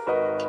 Thank you.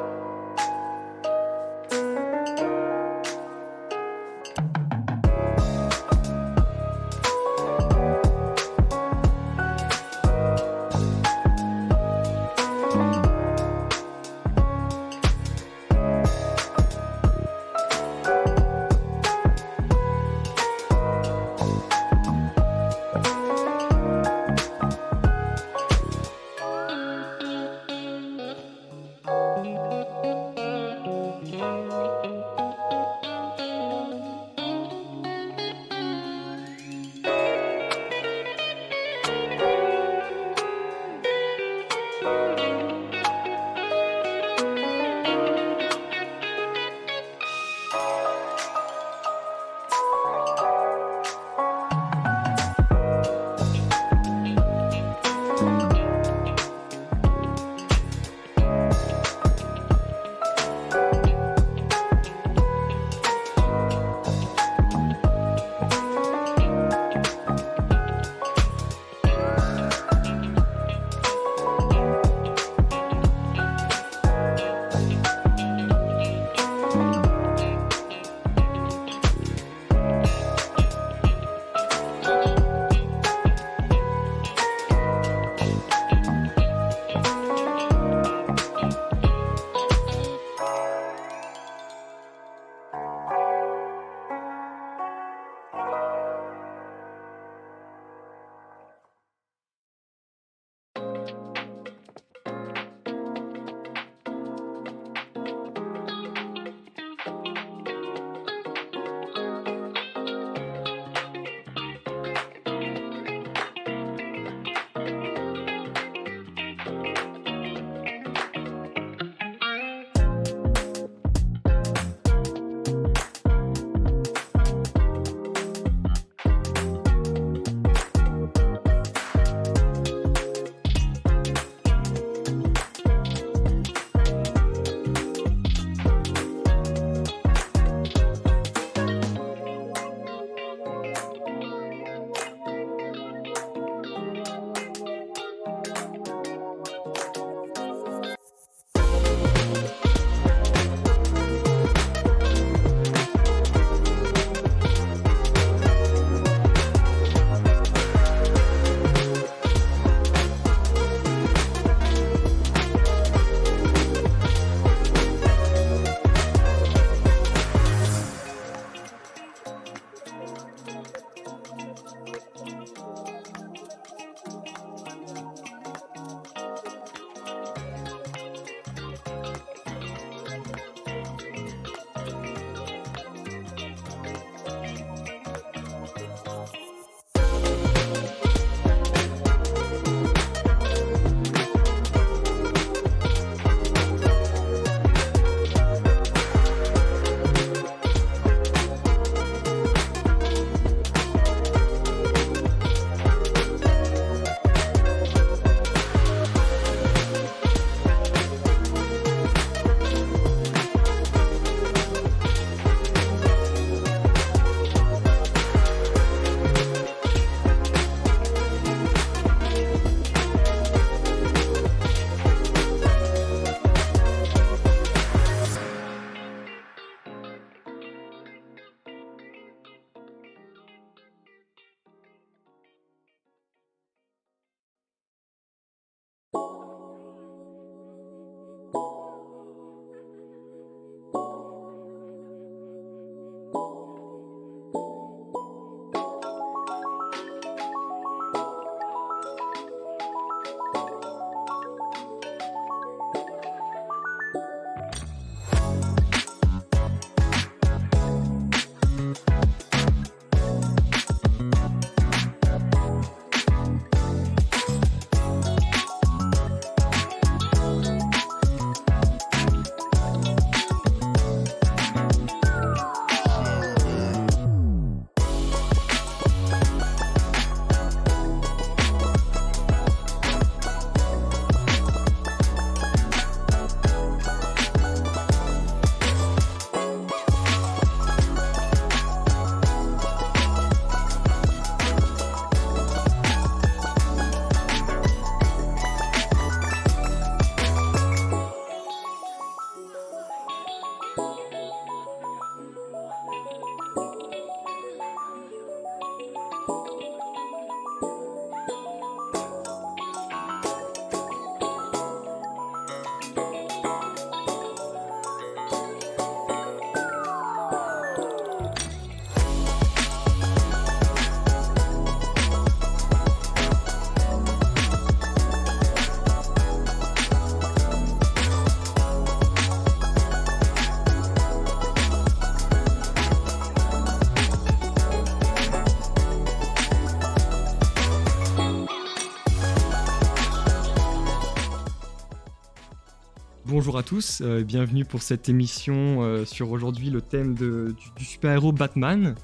Bonjour à tous, bienvenue pour cette émission sur aujourd'hui le thème du super-héros Batman.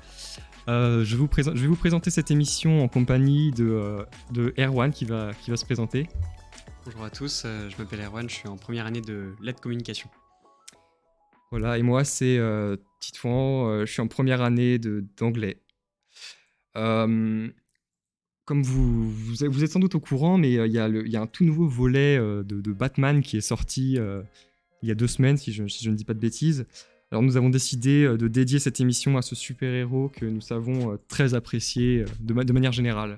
Je vais vous présenter cette émission en compagnie de Erwan qui va se présenter. Bonjour à tous, je m'appelle Erwan, je suis en première année de lettres communication. Voilà, et moi c'est Titouan, je suis en première année d'anglais. Comme vous êtes sans doute au courant, mais il y a un tout nouveau volet de Batman qui est sorti il y a 2 semaines, si je ne dis pas de bêtises. Alors nous avons décidé de dédier cette émission à ce super-héros que nous savons très apprécié de manière générale.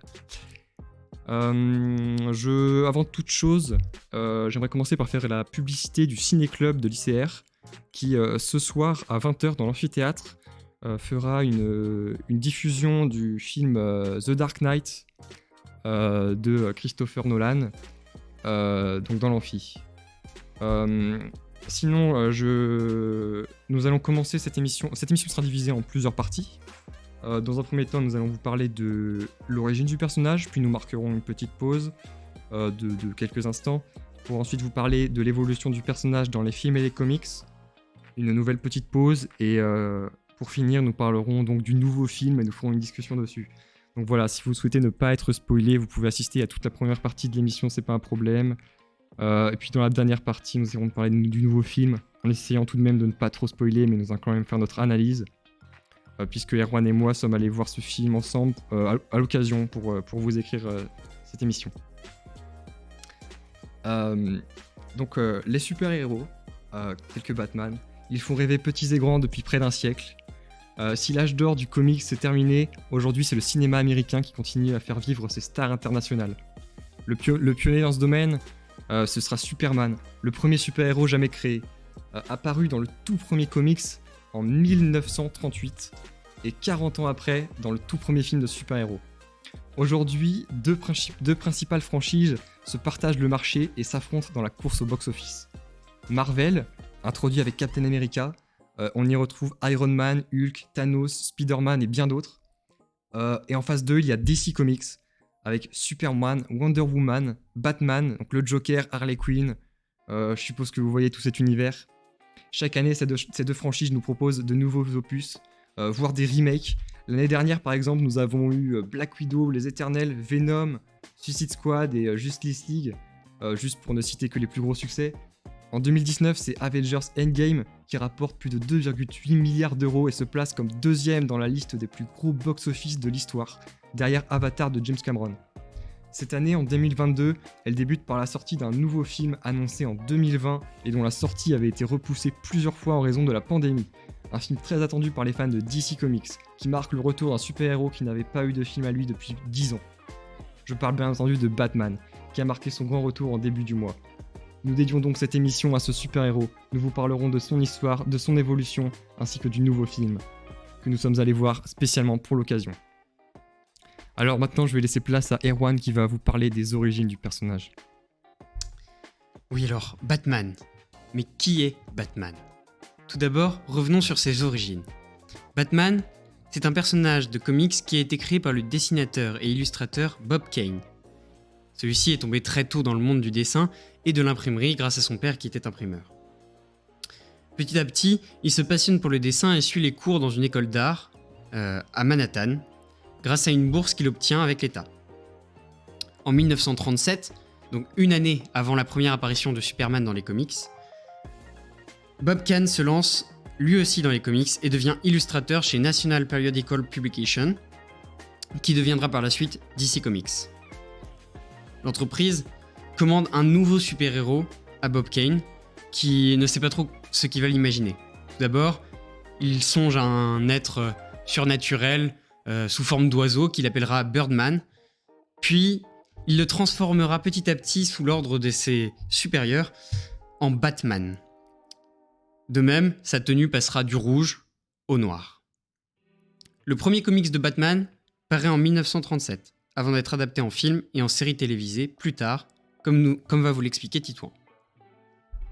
Avant toute chose, j'aimerais commencer par faire la publicité du ciné-club de l'ICR qui, ce soir à 20h dans l'amphithéâtre, fera une diffusion du film The Dark Knight de Christopher Nolan, donc dans l'amphi. Sinon, nous allons commencer cette émission. Cette émission sera divisée en plusieurs parties. Dans un premier temps, nous allons vous parler de l'origine du personnage, puis nous marquerons une petite pause de quelques instants, pour ensuite vous parler de l'évolution du personnage dans les films et les comics, une nouvelle petite pause, et pour finir, nous parlerons donc du nouveau film et nous ferons une discussion dessus. Donc voilà, si vous souhaitez ne pas être spoilé, vous pouvez assister à toute la première partie de l'émission, c'est pas un problème. Et puis dans la dernière partie, nous irons parler du nouveau film, en essayant tout de même de ne pas trop spoiler, mais nous allons quand même faire notre analyse, puisque Erwan et moi sommes allés voir ce film ensemble à l'occasion pour vous écrire cette émission. Donc les super-héros, tels que Batman, ils font rêver petits et grands depuis près d'un siècle. Si l'âge d'or du comics s'est terminé, aujourd'hui c'est le cinéma américain qui continue à faire vivre ses stars internationales. Le pionnier dans ce domaine, ce sera Superman, le premier super-héros jamais créé, apparu dans le tout premier comics en 1938 et 40 ans après dans le tout premier film de super-héros. Aujourd'hui, deux principales franchises se partagent le marché et s'affrontent dans la course au box-office. Marvel, introduit avec Captain America, on y retrouve Iron Man, Hulk, Thanos, Spider-Man et bien d'autres. Et en phase 2, il y a DC Comics, avec Superman, Wonder Woman, Batman, donc le Joker, Harley Quinn. Je suppose que vous voyez tout cet univers. Chaque année, ces deux franchises nous proposent de nouveaux opus, voire des remakes. L'année dernière, par exemple, nous avons eu Black Widow, Les Éternels, Venom, Suicide Squad et Justice League, juste pour ne citer que les plus gros succès. En 2019, c'est Avengers Endgame qui rapporte plus de 2,8 milliards d'euros et se place comme 2e dans la liste des plus gros box-office de l'histoire, derrière Avatar de James Cameron. Cette année, en 2022, elle débute par la sortie d'un nouveau film annoncé en 2020 et dont la sortie avait été repoussée plusieurs fois en raison de la pandémie. Un film très attendu par les fans de DC Comics, qui marque le retour d'un super-héros qui n'avait pas eu de film à lui depuis 10 ans. Je parle bien entendu de Batman, qui a marqué son grand retour en début du mois. Nous dédions donc cette émission à ce super-héros. Nous vous parlerons de son histoire, de son évolution, ainsi que du nouveau film, que nous sommes allés voir spécialement pour l'occasion. Alors maintenant, je vais laisser place à Erwan qui va vous parler des origines du personnage. Oui alors, Batman. Mais qui est Batman ? Tout d'abord, revenons sur ses origines. Batman, c'est un personnage de comics qui a été créé par le dessinateur et illustrateur Bob Kane. Celui-ci est tombé très tôt dans le monde du dessin et de l'imprimerie grâce à son père qui était imprimeur. Petit à petit, il se passionne pour le dessin et suit les cours dans une école d'art à Manhattan, grâce à une bourse qu'il obtient avec l'État. En 1937, donc une année avant la première apparition de Superman dans les comics, Bob Kane se lance lui aussi dans les comics et devient illustrateur chez National Periodical Publication, qui deviendra par la suite DC Comics. L'entreprise commande un nouveau super-héros à Bob Kane, qui ne sait pas trop ce qu'il va l'imaginer. Tout d'abord, il songe à un être surnaturel sous forme d'oiseau qu'il appellera Birdman, puis il le transformera petit à petit sous l'ordre de ses supérieurs en Batman. De même, sa tenue passera du rouge au noir. Le premier comics de Batman paraît en 1937, avant d'être adapté en film et en série télévisée plus tard, comme va vous l'expliquer Titouan.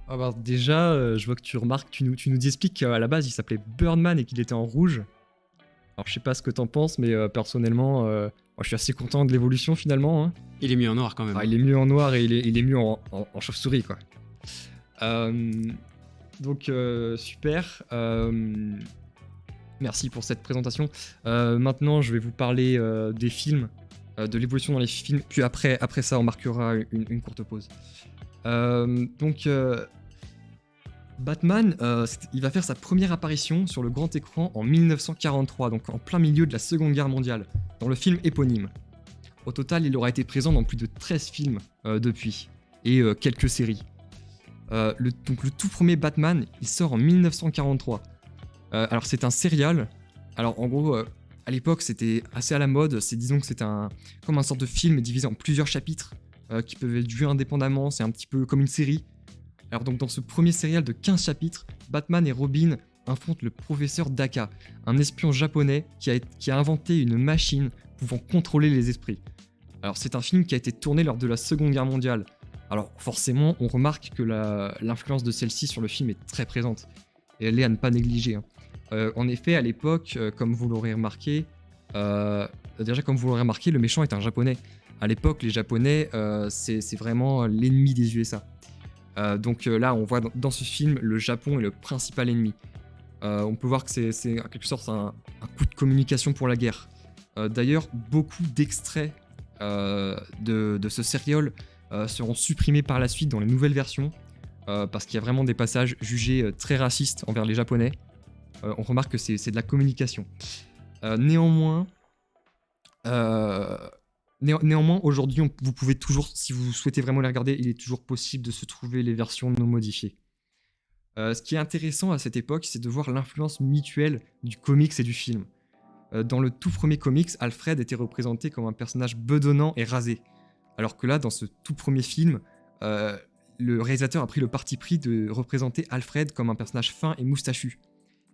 Alors déjà, je vois que tu remarques, tu nous expliques qu'à la base il s'appelait Birdman et qu'il était en rouge. Alors je sais pas ce que t'en penses, mais personnellement, moi, je suis assez content de l'évolution finalement. Hein. Il est mieux en noir quand même. Il est mieux en noir et il est mieux en chauve-souris quoi. Euh, donc super. Merci pour cette présentation. Maintenant, je vais vous parler des films, de l'évolution dans les films. Puis après ça, on marquera une courte pause. Batman, il va faire sa première apparition sur le grand écran en 1943, donc en plein milieu de la Seconde Guerre mondiale, dans le film éponyme. Au total, il aura été présent dans plus de 13 films depuis, et quelques séries. Le tout premier Batman, il sort en 1943. Alors c'est un serial. Alors en gros, à l'époque c'était assez à la mode. Disons que c'est comme un sorte de film divisé en plusieurs chapitres qui peuvent être vus indépendamment. C'est un petit peu comme une série. Alors donc dans ce premier serial de 15 chapitres, Batman et Robin affrontent le professeur Daka, un espion japonais qui a inventé une machine pouvant contrôler les esprits. Alors c'est un film qui a été tourné lors de la Seconde Guerre mondiale. Alors forcément, on remarque que l'influence de celle-ci sur le film est très présente. Et elle est à ne pas négliger. En effet, à l'époque, comme vous l'aurez remarqué, le méchant est un japonais. À l'époque, les japonais, c'est vraiment l'ennemi des USA. Donc là, on voit dans ce film, le Japon est le principal ennemi. On peut voir que c'est en quelque sorte un coup de communication pour la guerre. D'ailleurs, beaucoup d'extraits de ce serial seront supprimés par la suite dans les nouvelles versions, parce qu'il y a vraiment des passages jugés très racistes envers les Japonais. On remarque que c'est de la communication. Néanmoins, aujourd'hui, vous pouvez toujours, si vous souhaitez vraiment les regarder, il est toujours possible de se trouver les versions non modifiées. Ce qui est intéressant à cette époque, c'est de voir l'influence mutuelle du comics et du film. Dans le tout premier comics, Alfred était représenté comme un personnage bedonnant et rasé. Alors que là, dans ce tout premier film, le réalisateur a pris le parti pris de représenter Alfred comme un personnage fin et moustachu.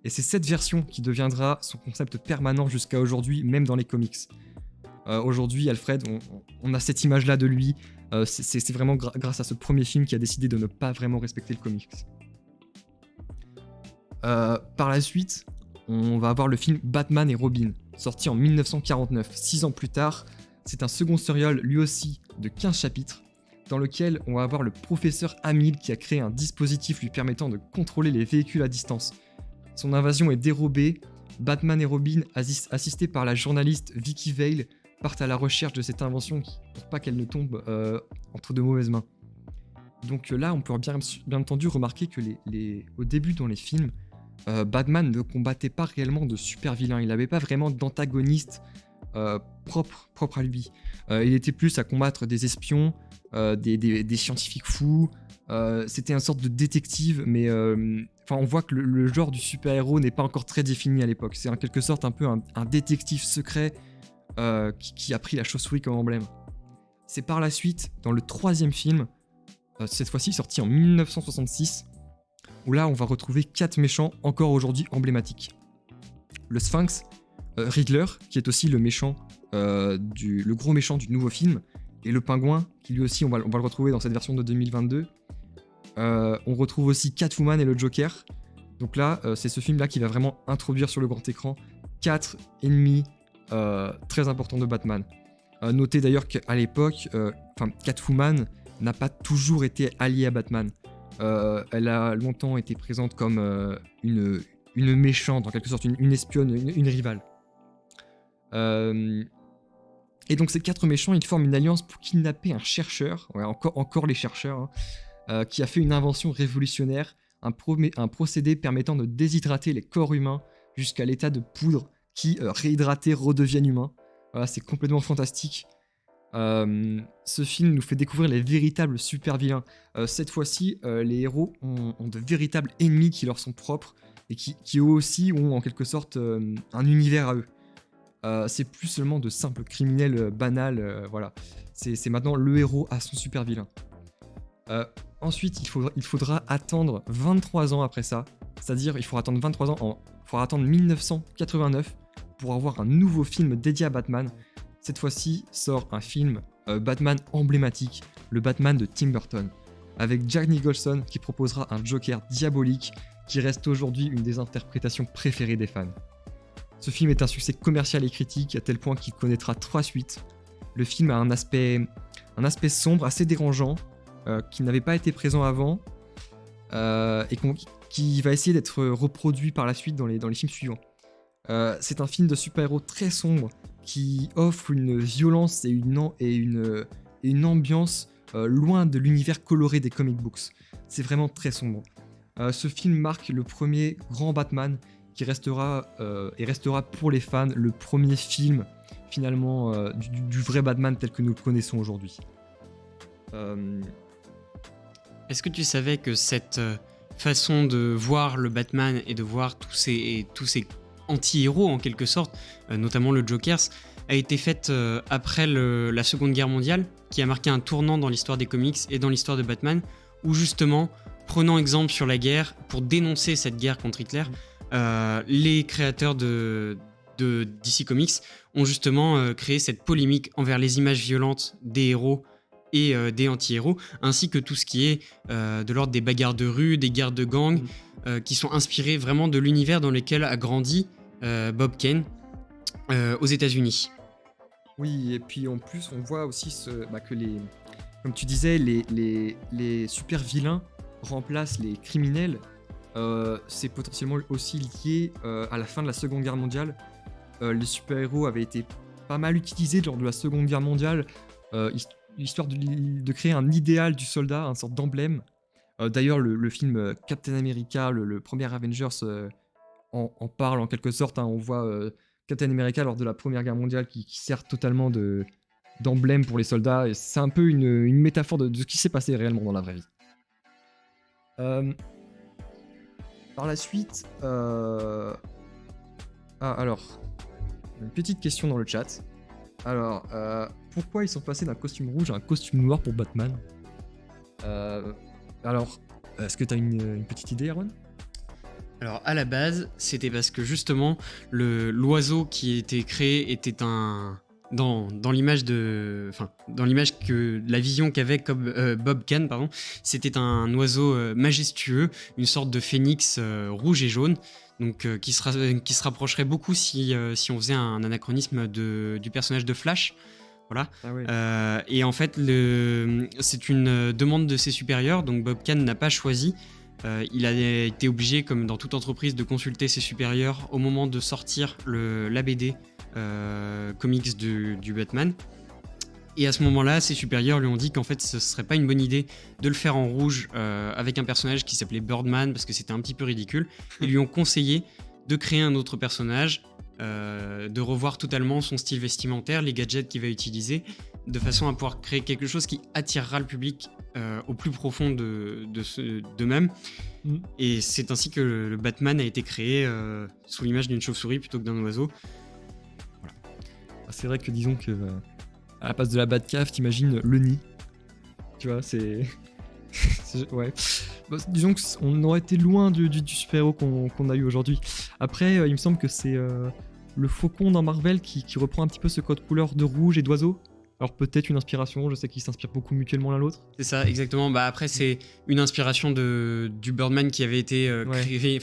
Et c'est cette version qui deviendra son concept permanent jusqu'à aujourd'hui, même dans les comics. Aujourd'hui, Alfred, on a cette image-là de lui. C'est vraiment grâce à ce premier film qui a décidé de ne pas vraiment respecter le comics. Par la suite, on va avoir le film Batman et Robin, sorti en 1949. 6 ans plus tard, c'est un second serial, lui aussi, de 15 chapitres, dans lequel on va avoir le professeur Hamill qui a créé un dispositif lui permettant de contrôler les véhicules à distance. Son invasion est dérobée. Batman et Robin, assistés par la journaliste Vicky Vale, partent à la recherche de cette invention pour pas qu'elle ne tombe entre de mauvaises mains. Donc là, on peut bien entendu remarquer que au début dans les films, Batman ne combattait pas réellement de super vilains. Il n'avait pas vraiment d'antagoniste propre à lui. Il était plus à combattre des espions, des scientifiques fous. C'était une sorte de détective, mais on voit que le genre du super-héros n'est pas encore très défini à l'époque. C'est en quelque sorte un peu un détective secret qui a pris la chauve-souris comme emblème. C'est par la suite, dans le troisième film, cette fois-ci sorti en 1966, où là on va retrouver 4 méchants encore aujourd'hui emblématiques. Le Sphinx, Riddler, qui est aussi le gros méchant du nouveau film, et le Pingouin, qui lui aussi on va le retrouver dans cette version de 2022. On retrouve aussi Catwoman et le Joker. Donc là, c'est ce film-là qui va vraiment introduire sur le grand écran 4 ennemis très importants de Batman. Notez d'ailleurs qu'à l'époque, Catwoman n'a pas toujours été alliée à Batman. Elle a longtemps été présente comme une méchante, en quelque sorte une espionne, une rivale. Et donc ces 4 méchants, ils forment une alliance pour kidnapper un chercheur, ouais, encore les chercheurs, qui a fait une invention révolutionnaire, un procédé permettant de déshydrater les corps humains jusqu'à l'état de poudre qui, réhydratés, redeviennent humains. Voilà, c'est complètement fantastique. Ce film nous fait découvrir les véritables super-vilains. Cette fois-ci, les héros ont de véritables ennemis qui leur sont propres et qui eux aussi ont en quelque sorte un univers à eux. C'est plus seulement de simples criminels banals, voilà. C'est maintenant le héros à son super-vilain. Ensuite, il faudra attendre 23 ans après ça, c'est-à-dire il faudra attendre 23 ans, il faudra attendre 1989 pour avoir un nouveau film dédié à Batman. Cette fois-ci sort un film Batman emblématique, le Batman de Tim Burton, avec Jack Nicholson qui proposera un Joker diabolique qui reste aujourd'hui une des interprétations préférées des fans. Ce film est un succès commercial et critique à tel point qu'il connaîtra 3 suites. Le film a un aspect sombre, assez dérangeant, qui n'avait pas été présent avant. et qui va essayer d'être reproduit par la suite dans les films suivants. C'est un film de super-héros très sombre qui offre une violence et une ambiance loin de l'univers coloré des comic books. C'est vraiment très sombre. Ce film marque le premier grand Batman qui restera pour les fans le premier film finalement du vrai Batman tel que nous le connaissons aujourd'hui. Est-ce que tu savais que cette façon de voir le Batman et de voir tous ces anti-héros en quelque sorte, notamment le Joker, a été faite après la Seconde Guerre mondiale, qui a marqué un tournant dans l'histoire des comics et dans l'histoire de Batman, où justement, prenant exemple sur la guerre, pour dénoncer cette guerre contre Hitler, les créateurs de DC Comics ont justement créé cette polémique envers les images violentes des héros et des anti-héros, ainsi que tout ce qui est de l'ordre des bagarres de rue, des guerres de gang, qui sont inspirés vraiment de l'univers dans lequel a grandi Bob Kane aux États-Unis. Oui, et puis en plus, on voit aussi que comme tu disais, les super vilains remplacent les criminels. C'est potentiellement aussi lié à la fin de la Seconde Guerre mondiale. Les super-héros avaient été pas mal utilisés lors de la Seconde Guerre mondiale, histoire de créer un idéal du soldat, une sorte d'emblème. D'ailleurs, le film Captain America, le premier Avengers, en parle en quelque sorte. On voit Captain America lors de la Première Guerre mondiale qui sert totalement d'emblème pour les soldats. Et c'est un peu une métaphore de ce qui s'est passé réellement dans la vraie vie. Par la suite, alors, une petite question dans le chat. Alors, pourquoi ils sont passés d'un costume rouge à un costume noir pour Batman ? Alors, est-ce que tu as une petite idée, Erwan ? Alors à la base, c'était parce que justement l'oiseau qui était créé était dans l'image que la vision qu'avait Bob Kane, c'était un oiseau majestueux, une sorte de phénix rouge et jaune, donc qui se rapprocherait beaucoup si on faisait un anachronisme du personnage de Flash. Voilà. Ah oui. Et en fait, c'est une demande de ses supérieurs, donc Bob Kane n'a pas choisi. Il a été obligé, comme dans toute entreprise, de consulter ses supérieurs au moment de sortir la BD comics du Batman. Et à ce moment-là, ses supérieurs lui ont dit qu'en fait, ce serait pas une bonne idée de le faire en rouge avec un personnage qui s'appelait Birdman, parce que c'était un petit peu ridicule. Ils lui ont conseillé de créer un autre personnage, de revoir totalement son style vestimentaire, les gadgets qu'il va utiliser, de façon à pouvoir créer quelque chose qui attirera le public au plus profond d'eux-mêmes. Et c'est ainsi que le Batman a été créé sous l'image d'une chauve-souris plutôt que d'un oiseau. Voilà. C'est vrai que disons que à la place de la Batcave, t'imagines le nid. Tu vois, c'est ouais. Disons qu'on aurait été loin du super-héros qu'on a eu aujourd'hui. Après, il me semble que c'est le Faucon dans Marvel qui reprend un petit peu ce code couleur de rouge et d'oiseau. Alors peut-être une inspiration, je sais qu'ils s'inspirent beaucoup mutuellement l'un l'autre. C'est ça, exactement. Après, c'est une inspiration du Birdman qui avait été créé,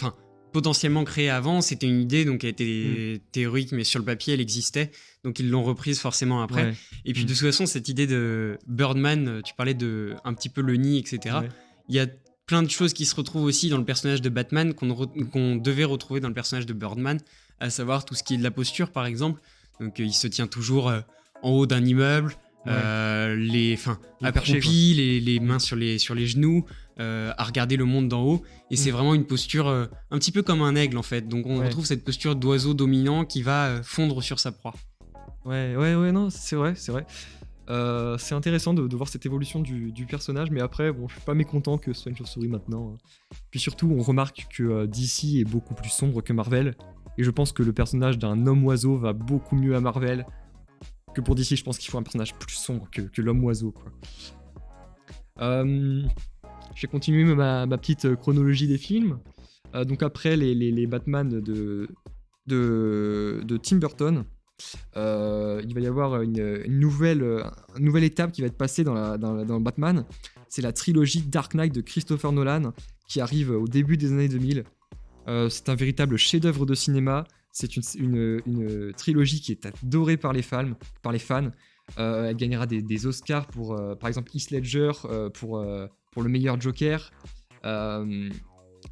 potentiellement créé avant. C'était une idée donc qui a été théorique, mais sur le papier, elle existait. Donc ils l'ont reprise forcément après. Ouais. Et puis de toute façon, cette idée de Birdman, tu parlais de un petit peu le nid, etc. Ouais. Il y a plein de choses qui se retrouvent aussi dans le personnage de Batman qu'on devait retrouver dans le personnage de Birdman, à savoir tout ce qui est de la posture, par exemple. Donc il se tient toujours en haut d'un immeuble, accroupi, les mains sur les genoux, à regarder le monde d'en haut. Et c'est vraiment une posture un petit peu comme un aigle, en fait. Donc on retrouve cette posture d'oiseau dominant qui va fondre sur sa proie. Ouais, non, c'est vrai. C'est intéressant de voir cette évolution du personnage, mais après, bon, je suis pas mécontent que ce soit une chauve-souris maintenant. Puis surtout, on remarque que DC est beaucoup plus sombre que Marvel, et je pense que le personnage d'un homme-oiseau va beaucoup mieux à Marvel que pour DC. Je pense qu'il faut un personnage plus sombre que l'homme-oiseau, quoi. Je vais continuer ma petite chronologie des films. Donc après les Batman de Tim Burton, il va y avoir une nouvelle étape qui va être passée dans Batman. C'est la trilogie Dark Knight de Christopher Nolan qui arrive au début des années 2000. C'est un véritable chef-d'œuvre de cinéma. C'est une trilogie qui est adorée par les fans. Elle gagnera des Oscars pour, par exemple, Heath Ledger pour le meilleur Joker. Euh,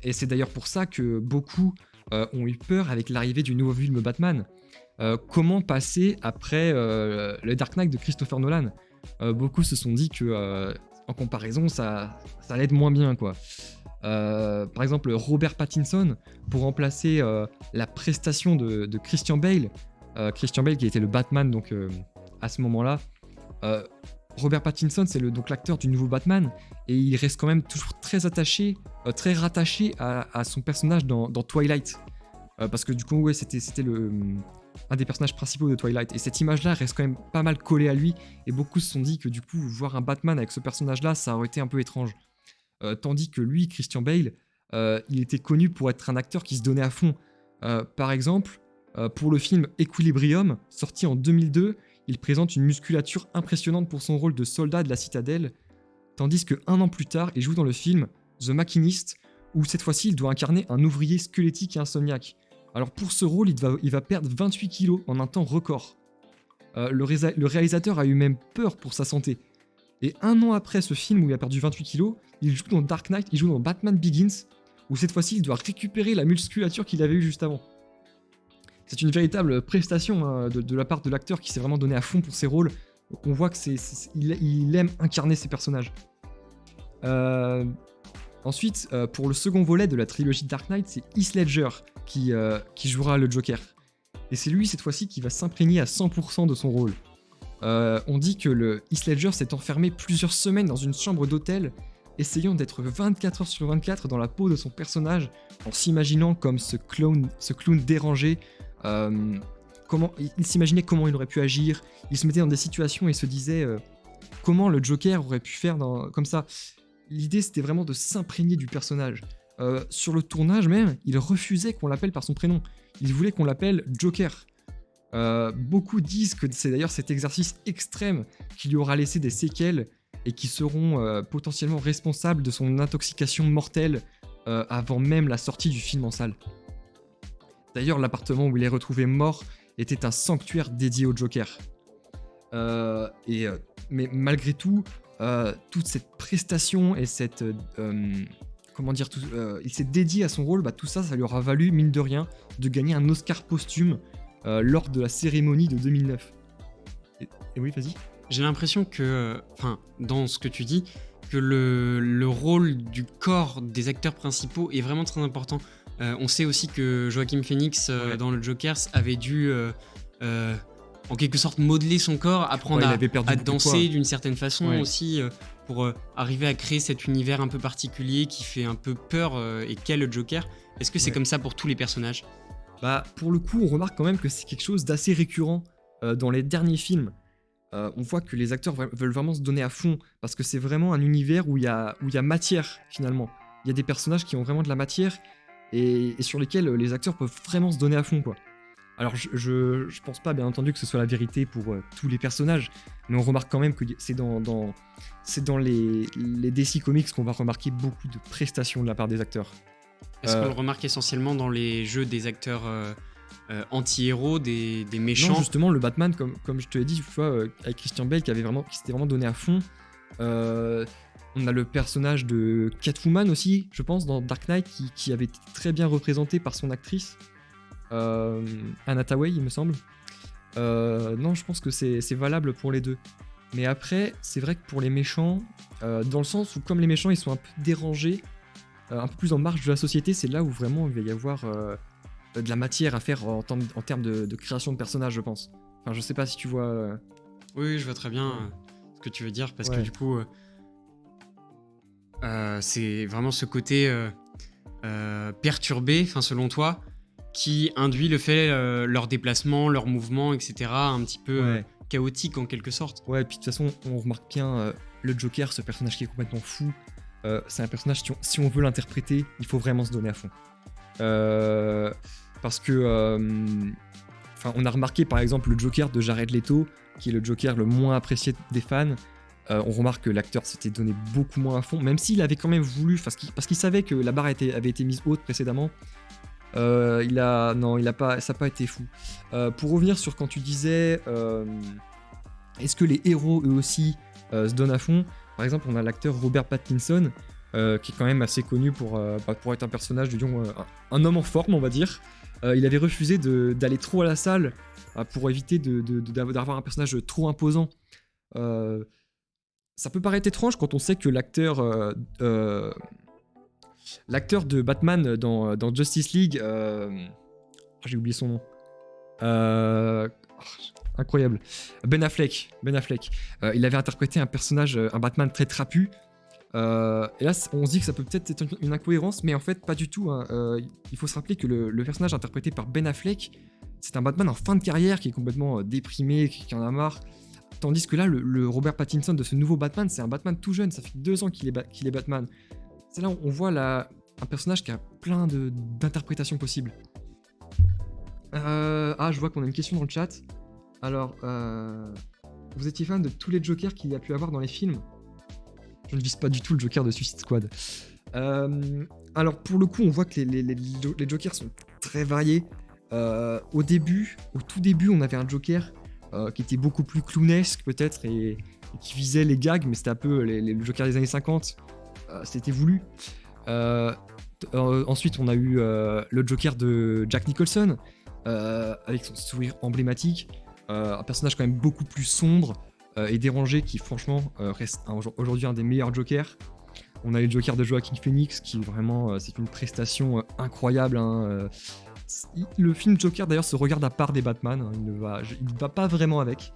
et c'est d'ailleurs pour ça que beaucoup ont eu peur avec l'arrivée du nouveau film Batman. Comment passer après le Dark Knight de Christopher Nolan? Beaucoup se sont dit que, en comparaison, ça allait être moins bien, quoi. Par exemple, Robert Pattinson, pour remplacer la prestation de Christian Bale, Christian Bale qui était le Batman donc, à ce moment-là, Robert Pattinson, c'est donc l'acteur du nouveau Batman, et il reste quand même toujours très attaché, très rattaché à son personnage dans Twilight. Parce que du coup, ouais, c'était un des personnages principaux de Twilight. Et cette image-là reste quand même pas mal collée à lui, et beaucoup se sont dit que du coup, voir un Batman avec ce personnage-là, ça aurait été un peu étrange. Tandis que lui, Christian Bale, il était connu pour être un acteur qui se donnait à fond. Par exemple, pour le film Equilibrium, sorti en 2002, il présente une musculature impressionnante pour son rôle de soldat de la Citadelle, tandis que 1 an plus tard, il joue dans le film The Machinist, où cette fois-ci, il doit incarner un ouvrier squelettique et insomniaque. Alors pour ce rôle, il va perdre 28 kilos en un temps record. Le réalisateur a eu même peur pour sa santé. Et 1 an après ce film où il a perdu 28 kilos, il joue dans Dark Knight, il joue dans Batman Begins, où cette fois-ci, il doit récupérer la musculature qu'il avait eue juste avant. C'est une véritable prestation de la part de l'acteur qui s'est vraiment donné à fond pour ses rôles. On voit qu'il aime incarner ses personnages. Ensuite, pour le second volet de la trilogie Dark Knight, c'est Heath Ledger qui jouera le Joker. Et c'est lui, cette fois-ci, qui va s'imprégner à 100% de son rôle. On dit que le Heath Ledger s'est enfermé plusieurs semaines dans une chambre d'hôtel, essayant d'être 24 heures sur 24 dans la peau de son personnage, en s'imaginant comme ce clown dérangé. Il s'imaginait comment il aurait pu agir, il se mettait dans des situations et se disait comment le Joker aurait pu faire comme ça. L'idée, c'était vraiment de s'imprégner du personnage. Sur le tournage même, il refusait qu'on l'appelle par son prénom. Il voulait qu'on l'appelle Joker. Beaucoup disent que c'est d'ailleurs cet exercice extrême qui lui aura laissé des séquelles et qui seront potentiellement responsables de son intoxication mortelle avant même la sortie du film en salle. D'ailleurs, l'appartement où il est retrouvé mort était un sanctuaire dédié au Joker. Mais malgré tout, toute cette prestation et cette... il s'est dédié à son rôle, tout ça lui aura valu, mine de rien, de gagner un Oscar posthume lors de la cérémonie de 2009. Et oui, vas-y. J'ai l'impression que, dans ce que tu dis, que le rôle du corps des acteurs principaux est vraiment très important. On sait aussi que Joaquin Phoenix, dans le Joker, avait dû, en quelque sorte, modeler son corps, apprendre à danser d'une certaine façon aussi, pour arriver à créer cet univers un peu particulier qui fait un peu peur et qu'est le Joker. Est-ce que c'est comme ça pour tous les personnages ? Pour le coup, on remarque quand même que c'est quelque chose d'assez récurrent dans les derniers films. On voit que les acteurs veulent vraiment se donner à fond, parce que c'est vraiment un univers où il y a matière, finalement. Il y a des personnages qui ont vraiment de la matière, et sur lesquels les acteurs peuvent vraiment se donner à fond, quoi. Alors je pense pas, bien entendu, que ce soit la vérité pour tous les personnages, mais on remarque quand même que c'est dans les DC Comics qu'on va remarquer beaucoup de prestations de la part des acteurs. Est-ce qu'on le remarque essentiellement dans les jeux des acteurs anti-héros, des méchants ? Non, justement, le Batman, comme je te l'ai dit, une fois, avec Christian Bale, qui s'était vraiment donné à fond. On a le personnage de Catwoman aussi, je pense, dans Dark Knight, qui avait été très bien représenté par son actrice, Anne Hathaway, il me semble. Non, je pense que c'est valable pour les deux. Mais après, c'est vrai que pour les méchants, dans le sens où comme les méchants, ils sont un peu dérangés, un peu plus en marge de la société, c'est là où vraiment il va y avoir de la matière à faire en termes de création de personnages, je pense. Enfin, je sais pas si tu vois... Oui, je vois très bien ce que tu veux dire, parce que du coup, c'est vraiment ce côté perturbé, selon toi, qui induit le fait, leur déplacement, leurs mouvements, etc., un petit peu chaotique en quelque sorte. Ouais, et puis de toute façon, on remarque bien le Joker, ce personnage qui est complètement fou. C'est un personnage, si on veut l'interpréter, il faut vraiment se donner à fond. Parce que... on a remarqué par exemple le Joker de Jared Leto, qui est le Joker le moins apprécié des fans. On remarque que l'acteur s'était donné beaucoup moins à fond, même s'il avait quand même voulu, parce qu'il savait que la barre avait été mise haute précédemment. Ça n'a pas été fou. Pour revenir sur quand tu disais, est-ce que les héros eux aussi se donnent à fond ? Par exemple, on a l'acteur Robert Pattinson. qui est quand même assez connu pour être un personnage, disons, un homme en forme, on va dire. Il avait refusé d'aller trop à la salle pour éviter d'avoir un personnage trop imposant. Ça peut paraître étrange quand on sait que l'acteur de Batman dans Justice League, j'ai oublié son nom. Incroyable. Ben Affleck. Il avait interprété un personnage, un Batman très trapu. Et là, on se dit que ça peut peut-être être une incohérence, mais en fait, pas du tout. Hein. Il faut se rappeler que le personnage interprété par Ben Affleck, c'est un Batman en fin de carrière qui est complètement déprimé, qui en a marre. Tandis que là, le Robert Pattinson de ce nouveau Batman, c'est un Batman tout jeune, ça fait 2 ans qu'il est Batman. C'est là où on voit un personnage qui a plein d'interprétations possibles. Je vois qu'on a une question dans le chat. Alors, vous étiez fan de tous les Jokers qu'il y a pu avoir dans les films ? Je ne vise pas du tout le Joker de Suicide Squad. Alors, pour le coup, on voit que les Jokers sont très variés. Au tout début, on avait un Joker qui était beaucoup plus clownesque, peut-être, et qui visait les gags, mais c'était un peu le Joker des années 50. C'était voulu. Ensuite, on a eu le Joker de Jack Nicholson, avec son sourire emblématique. Un personnage quand même beaucoup plus sombre et dérangé qui franchement reste aujourd'hui un des meilleurs Jokers. On a eu le Joker de Joaquin Phoenix qui vraiment c'est une prestation incroyable. Hein. Le film Joker d'ailleurs se regarde à part des Batman, hein. Il ne va pas vraiment avec.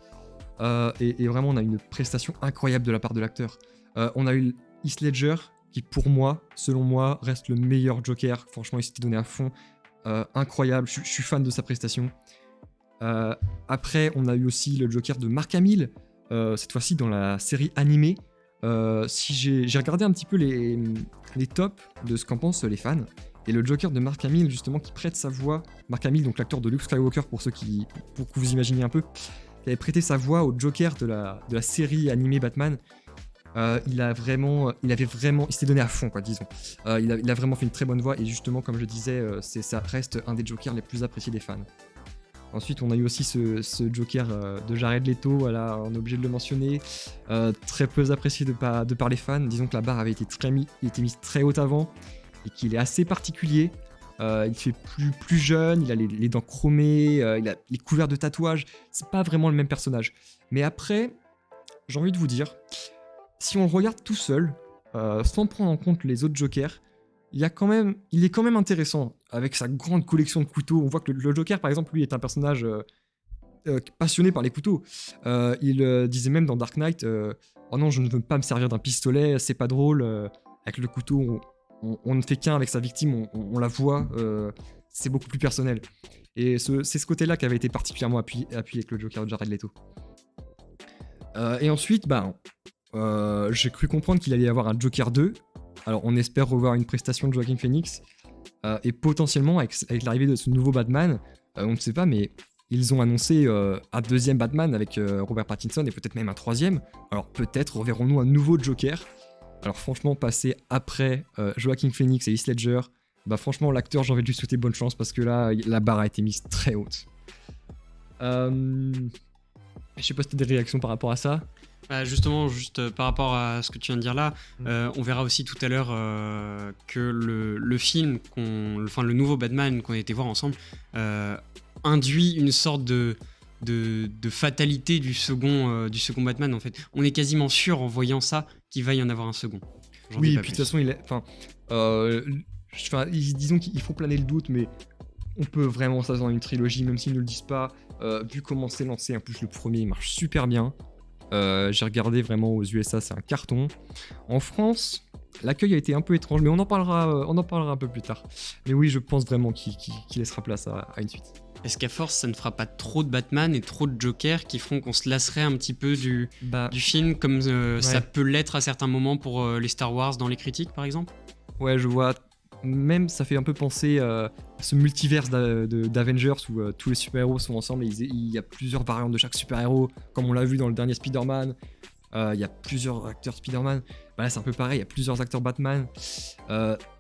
Et vraiment on a une prestation incroyable de la part de l'acteur. On a eu Heath Ledger qui selon moi, reste le meilleur Joker. Franchement il s'était donné à fond. Incroyable, je suis fan de sa prestation. Après, on a eu aussi le Joker de Mark Hamill, cette fois-ci dans la série animée. Si j'ai regardé un petit peu les tops de ce qu'en pensent les fans, et le Joker de Mark Hamill, justement, qui prête sa voix, Mark Hamill, donc l'acteur de Luke Skywalker, pour que vous imaginiez un peu, qui avait prêté sa voix au Joker de la série animée Batman. Il s'était donné à fond, quoi, disons. Il a vraiment fait une très bonne voix, et justement, comme je disais, ça reste un des Jokers les plus appréciés des fans. Ensuite, on a eu aussi ce Joker de Jared Leto, voilà, on est obligé de le mentionner, très peu apprécié de par les fans. Disons que la barre avait été mise très haute avant, et qu'il est assez particulier. Il fait plus jeune, il a les dents chromées, il est couvert de tatouages. C'est pas vraiment le même personnage. Mais après, j'ai envie de vous dire, si on le regarde tout seul, sans prendre en compte les autres Jokers, il est quand même intéressant avec sa grande collection de couteaux. On voit que le Joker, par exemple, lui, est un personnage passionné par les couteaux. Il disait même dans Dark Knight, oh non, je ne veux pas me servir d'un pistolet, c'est pas drôle. Avec le couteau, on ne fait qu'un avec sa victime, on la voit, c'est beaucoup plus personnel. Et c'est ce côté-là qui avait été particulièrement appuyé avec le Joker de Jared Leto. Et ensuite, j'ai cru comprendre qu'il allait y avoir un Joker 2. Alors on espère revoir une prestation de Joaquin Phoenix. Et potentiellement, avec l'arrivée de ce nouveau Batman, on ne sait pas, mais ils ont annoncé un deuxième Batman avec Robert Pattinson et peut-être même un troisième. Alors peut-être reverrons-nous un nouveau Joker. Alors franchement, passer après Joaquin Phoenix et Heath Ledger, franchement l'acteur, j'ai envie de lui souhaiter bonne chance parce que là, la barre a été mise très haute. Je sais pas si tu as des réactions par rapport à ça. Justement, juste par rapport à ce que tu viens de dire là, on verra aussi tout à l'heure que le film, le nouveau Batman qu'on a été voir ensemble, induit une sorte de fatalité du second Batman en fait. On est quasiment sûr en voyant ça qu'il va y en avoir un second. Oui, et puis de toute façon, disons qu'ils font planer le doute, mais on peut vraiment s'attendre à une trilogie, même s'ils ne le disent pas. Vu comment c'est lancé, en plus le premier il marche super bien. J'ai regardé vraiment aux USA, c'est un carton. En France, l'accueil a été un peu étrange, mais on en parlera un peu plus tard. Mais oui, je pense vraiment qu'il laissera place à une suite. Est-ce qu'à force, ça ne fera pas trop de Batman et trop de Joker qui feront qu'on se lasserait un petit peu du film, comme ça peut l'être à certains moments pour les Star Wars dans les critiques, par exemple ? Ouais, je vois. Même ça fait un peu penser à ce multiverse d'Avengers où tous les super-héros sont ensemble et il y a plusieurs variantes de chaque super-héros, comme on l'a vu dans le dernier Spider-Man. Il y a plusieurs acteurs Spider-Man. Là, c'est un peu pareil, il y a plusieurs acteurs Batman.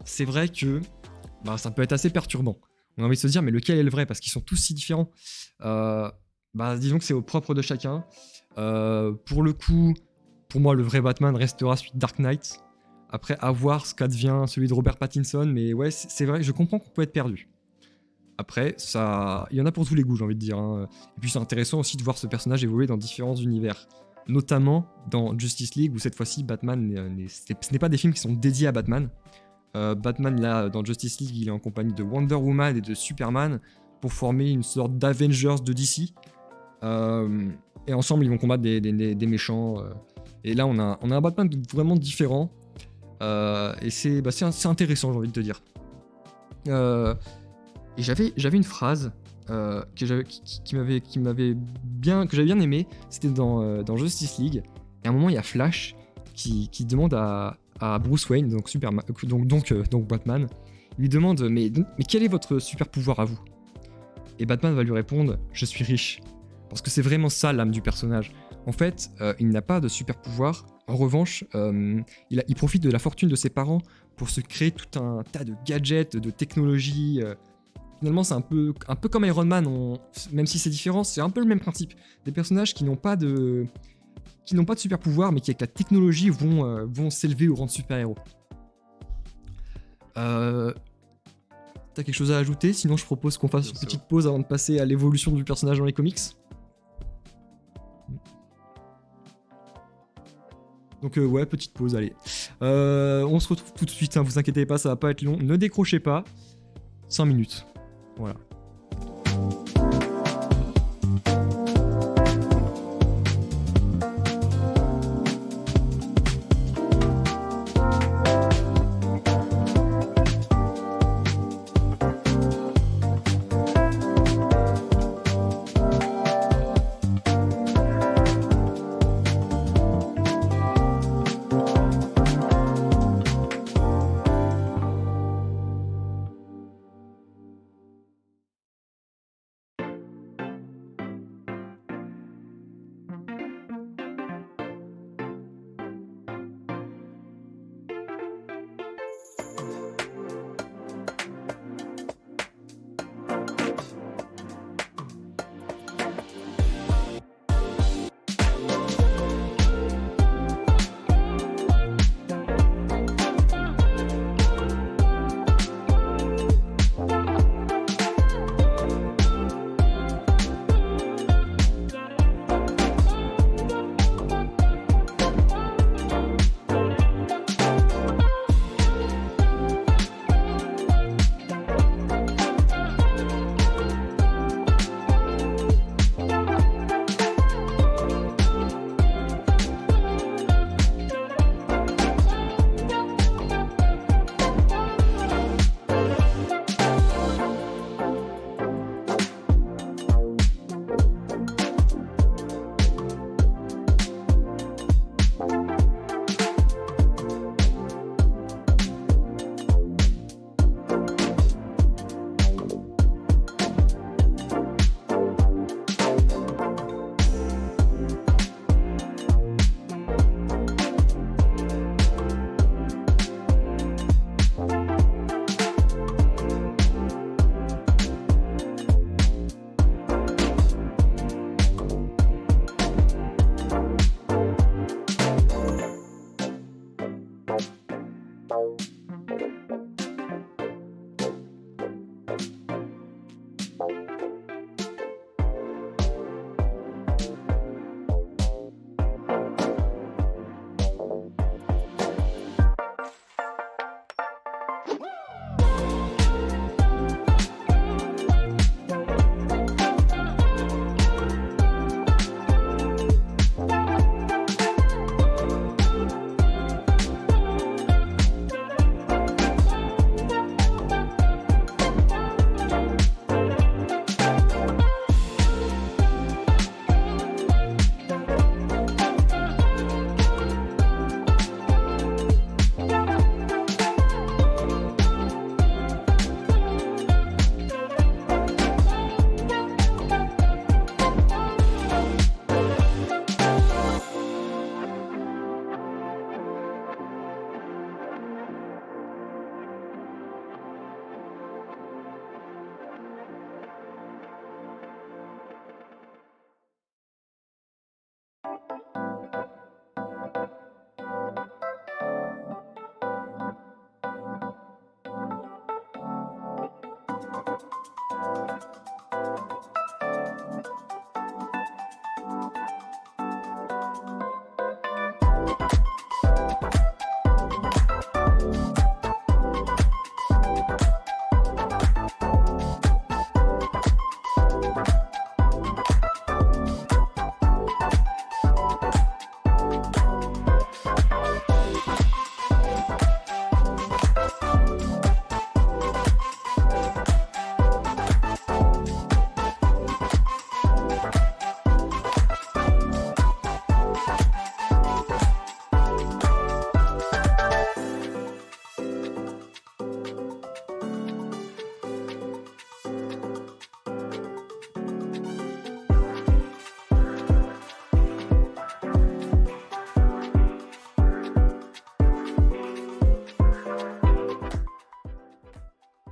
C'est vrai que ça peut être assez perturbant. On a envie de se dire, mais lequel est le vrai ? Parce qu'ils sont tous si différents. Disons que c'est au propre de chacun. Pour le coup, pour moi, le vrai Batman restera celui de Dark Knight. Après, à voir ce qu'advient celui de Robert Pattinson, mais ouais, c'est vrai, je comprends qu'on peut être perdu. Après, il y en a pour tous les goûts, j'ai envie de dire, hein. Et puis c'est intéressant aussi de voir ce personnage évoluer dans différents univers. Notamment dans Justice League, où cette fois-ci, Batman, ce n'est pas des films qui sont dédiés à Batman. Batman, là, dans Justice League, il est en compagnie de Wonder Woman et de Superman pour former une sorte d'Avengers de DC. Et ensemble, ils vont combattre des méchants. Et là, on a un Batman vraiment différent. Et c'est intéressant, j'ai envie de te dire. Et j'avais une phrase que j'avais bien aimée. C'était dans Justice League. Et à un moment, il y a Flash qui demande à Bruce Wayne, donc Superman, donc Batman. Il lui demande mais quel est votre super pouvoir à vous? Et Batman va lui répondre, je suis riche. Parce que c'est vraiment ça l'âme du personnage. En fait, il n'a pas de super pouvoir. En revanche, il profite de la fortune de ses parents pour se créer tout un tas de gadgets, de technologies. Finalement, c'est un peu comme Iron Man, même si c'est différent, c'est un peu le même principe. Des personnages qui n'ont pas de super pouvoir, mais qui avec la technologie vont s'élever au rang de super-héros. T'as quelque chose à ajouter? Sinon, je propose qu'on fasse une petite pause avant de passer à l'évolution du personnage dans les comics. Donc ouais, petite pause, allez. On se retrouve tout de suite, hein, vous inquiétez pas, ça va pas être long. Ne décrochez pas. 5 minutes. Voilà.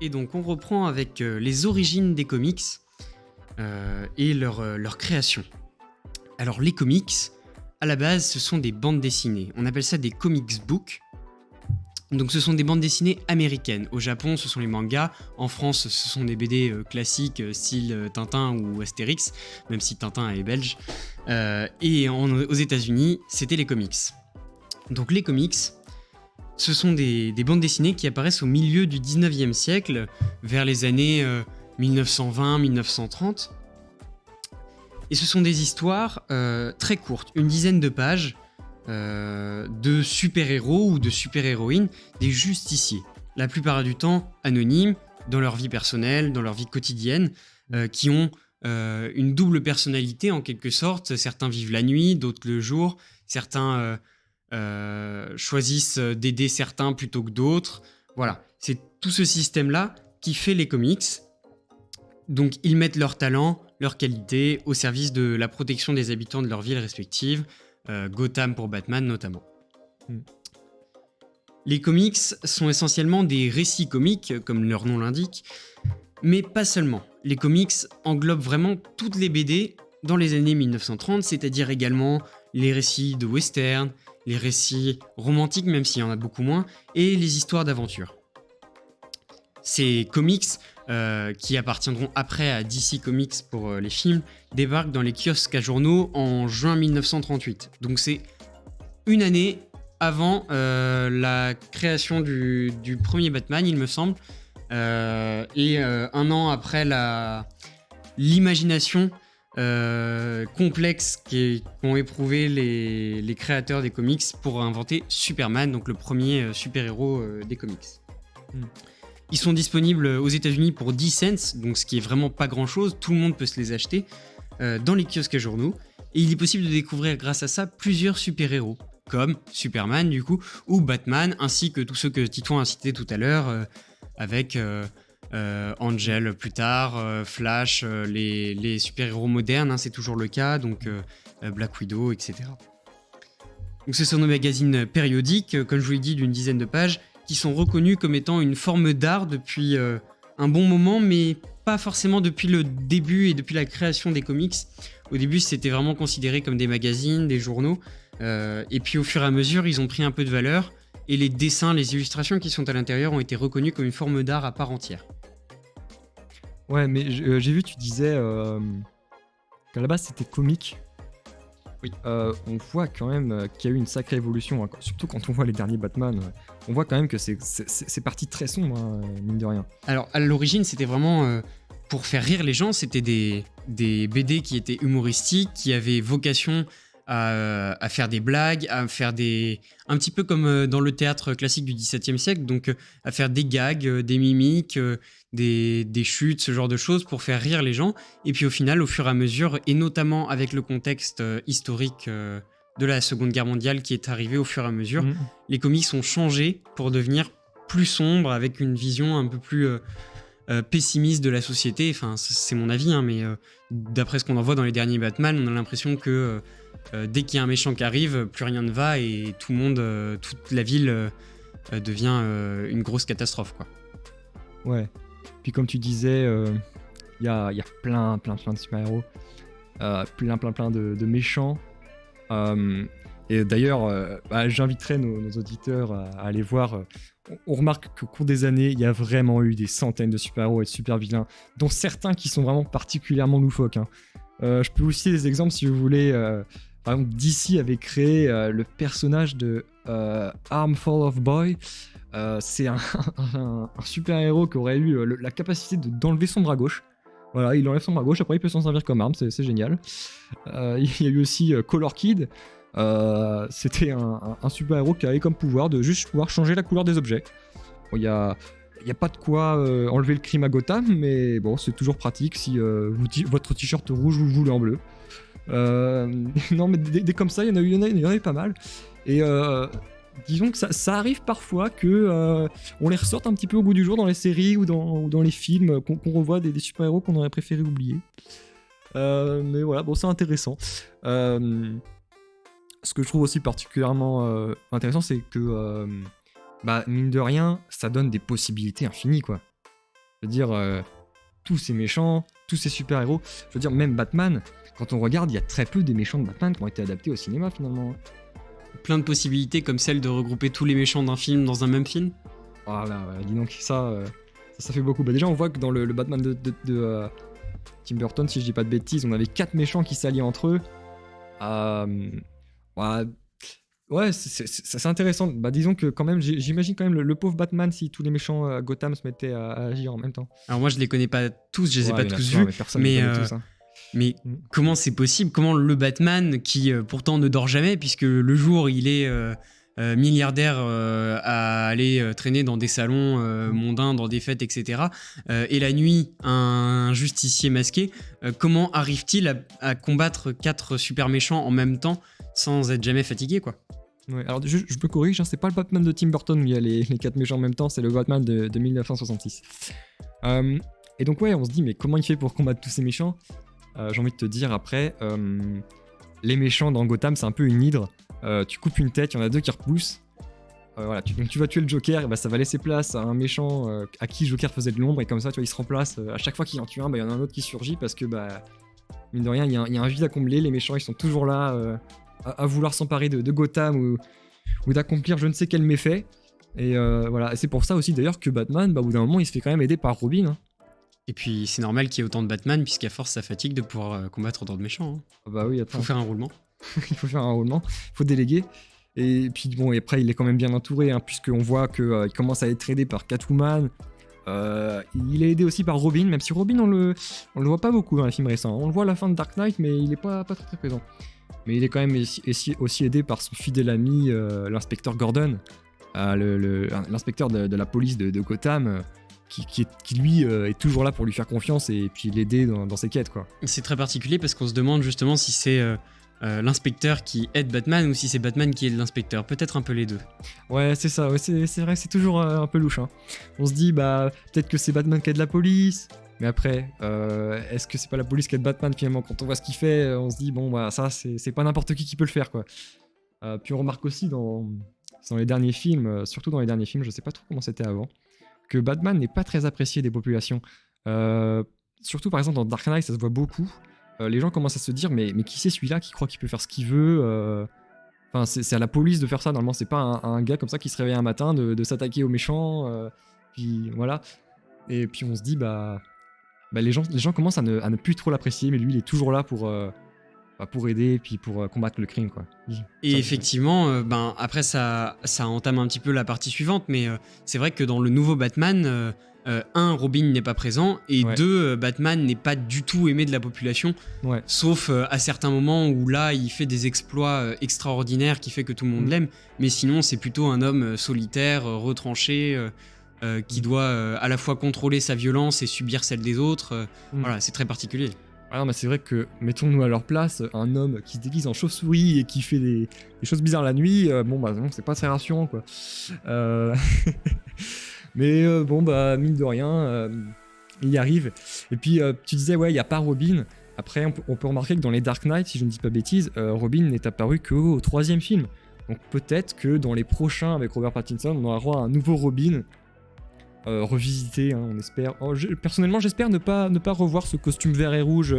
Et donc on reprend avec les origines des comics et leur création. Alors les comics, à la base, ce sont des bandes dessinées. On appelle ça des comics books. Donc ce sont des bandes dessinées américaines. Au Japon, ce sont les mangas. En France, ce sont des BD classiques, style Tintin ou Astérix, même si Tintin est belge. Aux États-Unis, c'était les comics. Donc les comics, ce sont des bandes dessinées qui apparaissent au milieu du 19e siècle, vers les années 1920-1930. Et ce sont des histoires très courtes, une dizaine de pages, de super-héros ou de super-héroïnes, des justiciers. La plupart du temps anonymes, dans leur vie personnelle, dans leur vie quotidienne, qui ont une double personnalité en quelque sorte. Certains vivent la nuit, d'autres le jour. Certains choisissent d'aider certains plutôt que d'autres. Voilà, c'est tout ce système-là qui fait les comics. Donc ils mettent leur talent, leur qualité au service de la protection des habitants de leurs villes respectives, Gotham pour Batman notamment. Les comics sont essentiellement des récits comiques, comme leur nom l'indique, mais pas seulement. Les comics englobent vraiment toutes les BD dans les années 1930, c'est-à-dire également les récits de western, les récits romantiques, même s'il y en a beaucoup moins, et les histoires d'aventure. Ces comics, qui appartiendront après à DC Comics pour les films, débarquent dans les kiosques à journaux en juin 1938. Donc c'est une année avant la création du premier Batman, il me semble, et un an après l'imagination complexe qu'ont éprouvé les créateurs des comics pour inventer Superman, donc le premier super-héros des comics. Ils sont disponibles aux États-Unis pour 10 cents, donc ce qui est vraiment pas grand-chose. Tout le monde peut se les acheter dans les kiosques à journaux. Et il est possible de découvrir grâce à ça plusieurs super-héros, comme Superman du coup, ou Batman, ainsi que tous ceux que Titouan a cités tout à l'heure, avec Angel plus tard, Flash, les super-héros modernes, hein, c'est toujours le cas, donc Black Widow, etc. Donc ce sont des magazines périodiques, comme je vous l'ai dit, d'une dizaine de pages, qui sont reconnus comme étant une forme d'art depuis un bon moment, mais pas forcément depuis le début et depuis la création des comics. Au début, c'était vraiment considéré comme des magazines, des journaux, et puis au fur et à mesure, ils ont pris un peu de valeur, et les dessins, les illustrations qui sont à l'intérieur ont été reconnus comme une forme d'art à part entière. Ouais, mais j'ai vu, tu disais qu'à la base c'était comique. Oui. On voit quand même qu'il y a eu une sacrée évolution, hein, surtout quand on voit les derniers Batman. On voit quand même que c'est parti très sombre, hein, mine de rien. Alors, à l'origine, c'était vraiment pour faire rire les gens. C'était des BD qui étaient humoristiques, qui avaient vocation à faire des blagues, à faire un petit peu comme dans le théâtre classique du XVIIe siècle, donc à faire des gags, des mimiques, des chutes, ce genre de choses pour faire rire les gens. Et puis au final, au fur et à mesure, et notamment avec le contexte historique de la Seconde Guerre mondiale qui est arrivé au fur et à mesure, les comics ont changé pour devenir plus sombres, avec une vision un peu plus pessimiste de la société. Enfin, c'est mon avis, hein, mais d'après ce qu'on en voit dans les derniers Batman, on a l'impression que dès qu'il y a un méchant qui arrive, plus rien ne va et tout le monde, toute la ville devient une grosse catastrophe, quoi. Ouais. Puis comme tu disais, il y a plein de super-héros, plein de méchants. Et d'ailleurs, j'inviterai nos auditeurs à aller voir. On remarque qu'au cours des années, il y a vraiment eu des centaines de super-héros et de super-vilains, dont certains qui sont vraiment particulièrement loufoques, hein. Je peux vous citer des exemples si vous voulez. Par exemple, DC avait créé le personnage de Armful of Boy. C'est un super-héros qui aurait eu la capacité d'enlever son bras gauche. Voilà, il enlève son bras gauche, après il peut s'en servir comme arme, c'est génial. Il y a eu aussi Color Kid. C'était un super-héros qui avait comme pouvoir de juste pouvoir changer la couleur des objets. Bon, il y a pas de quoi enlever le crime à Gotham, mais bon, c'est toujours pratique si votre t-shirt rouge vous le voulez en bleu. Non, mais des comme ça, il y en a eu pas mal. Et disons que ça arrive parfois que on les ressorte un petit peu au goût du jour dans les séries ou dans les films, qu'on revoit des super-héros qu'on aurait préféré oublier. Mais voilà, bon, c'est intéressant. Ce que je trouve aussi particulièrement intéressant, c'est que, mine de rien, ça donne des possibilités infinies, quoi. Je veux dire, tous ces méchants, tous ces super-héros, je veux dire, même Batman, quand on regarde, il y a très peu des méchants de Batman qui ont été adaptés au cinéma finalement. Plein de possibilités comme celle de regrouper tous les méchants d'un film dans un même film. Voilà, dis donc, ça fait beaucoup. Bah, déjà, on voit que dans le Batman de Tim Burton, si je dis pas de bêtises, on avait 4 méchants qui s'allient entre eux. Ouais, ouais, c'est intéressant. Bah, disons que quand même, j'imagine quand même le pauvre Batman si tous les méchants à Gotham se mettaient à agir en même temps. Alors moi je les connais pas tous, je les ai Ouais, pas il y en a tous plein, vus, mais personne ne les connaît tous, hein. mais Mm. comment c'est possible? Comment le Batman, qui pourtant ne dort jamais, puisque le jour il est milliardaire à aller traîner dans des salons mondains, dans des fêtes, etc., et la nuit un justicier masqué, comment arrive-t-il à combattre 4 super méchants en même temps sans être jamais fatigué, quoi? Ouais, alors je me corrige, hein, c'est pas le Batman de Tim Burton où il y a les 4 méchants en même temps, c'est le Batman de 1966. Et donc ouais, on se dit, mais comment il fait pour combattre tous ces méchants? J'ai envie de te dire après, les méchants dans Gotham, c'est un peu une hydre. Tu coupes une tête, il y en a 2 qui repoussent. Voilà, donc tu vas tuer le Joker, et bah, ça va laisser place à un méchant à qui Joker faisait de l'ombre, et comme ça, tu vois, il se remplace. À chaque fois qu'il en tue un, bah, il y en a un autre qui surgit parce que, bah, mine de rien, il y a un vide à combler. Les méchants, ils sont toujours là à vouloir s'emparer de Gotham ou d'accomplir je ne sais quel méfait. Et voilà, et c'est pour ça aussi d'ailleurs que Batman, bah, au bout d'un moment, il se fait quand même aider par Robin, hein. Et puis c'est normal qu'il y ait autant de Batman, puisqu'à force ça fatigue de pouvoir combattre autant de méchants, hein. Ah bah oui, attends. Faut faire un roulement. Il faut faire un roulement, il faut déléguer. Et puis bon, et après il est quand même bien entouré, hein, puisqu'on voit qu'il commence à être aidé par Catwoman. Il est aidé aussi par Robin, même si Robin on le voit pas beaucoup dans les films récents. On le voit à la fin de Dark Knight, mais il est pas très très présent. Mais il est quand même aussi aidé par son fidèle ami, l'inspecteur Gordon, l'inspecteur de la police de Gotham, qui lui est toujours là pour lui faire confiance et puis l'aider dans ses quêtes, quoi. C'est très particulier parce qu'on se demande justement si c'est l'inspecteur qui aide Batman ou si c'est Batman qui aide l'inspecteur. Peut-être un peu les deux. Ouais, c'est ça, ouais, c'est vrai, c'est toujours un peu louche, hein. On se dit, bah, peut-être que c'est Batman qui aide la police, mais après, est-ce que c'est pas la police qui aide Batman finalement? Quand on voit ce qu'il fait, on se dit, bon, bah, ça, c'est pas n'importe qui peut le faire, quoi. Puis on remarque aussi dans les derniers films, surtout dans les derniers films, je sais pas trop comment c'était avant, que Batman n'est pas très apprécié des populations. Surtout par exemple dans Dark Knight, ça se voit beaucoup. Les gens commencent à se dire, mais qui c'est celui-là qui croit qu'il peut faire ce qu'il veut? Enfin, c'est à la police de faire ça, normalement, c'est pas un gars comme ça qui se réveille un matin de s'attaquer aux méchants, puis voilà. Et puis on se dit, bah les gens commencent à ne plus trop l'apprécier, mais lui, il est toujours là pour aider et puis pour combattre le crime, quoi. Et Ça, effectivement, après ça entame un petit peu la partie suivante, mais c'est vrai que dans le nouveau Batman, Robin n'est pas présent, et Ouais. 2, Batman n'est pas du tout aimé de la population, ouais. sauf à certains moments où là il fait des exploits extraordinaires qui fait que tout le monde l'aime, mais sinon c'est plutôt un homme solitaire, retranché, qui doit à la fois contrôler sa violence et subir celle des autres. Voilà, c'est très particulier. Ah non, mais c'est vrai que, mettons-nous à leur place, un homme qui se déguise en chauve-souris et qui fait des choses bizarres la nuit, bon bah non, c'est pas très rassurant, quoi. Mais bon bah mine de rien, il y arrive. Et puis tu disais, ouais, il n'y a pas Robin. Après, on peut remarquer que dans les Dark Knight, si je ne dis pas bêtises, Robin n'est apparu qu'au 3e film. Donc peut-être que dans les prochains avec Robert Pattinson, on aura droit à un nouveau Robin. Revisité, hein, on espère. Personnellement, j'espère ne pas revoir ce costume vert et rouge,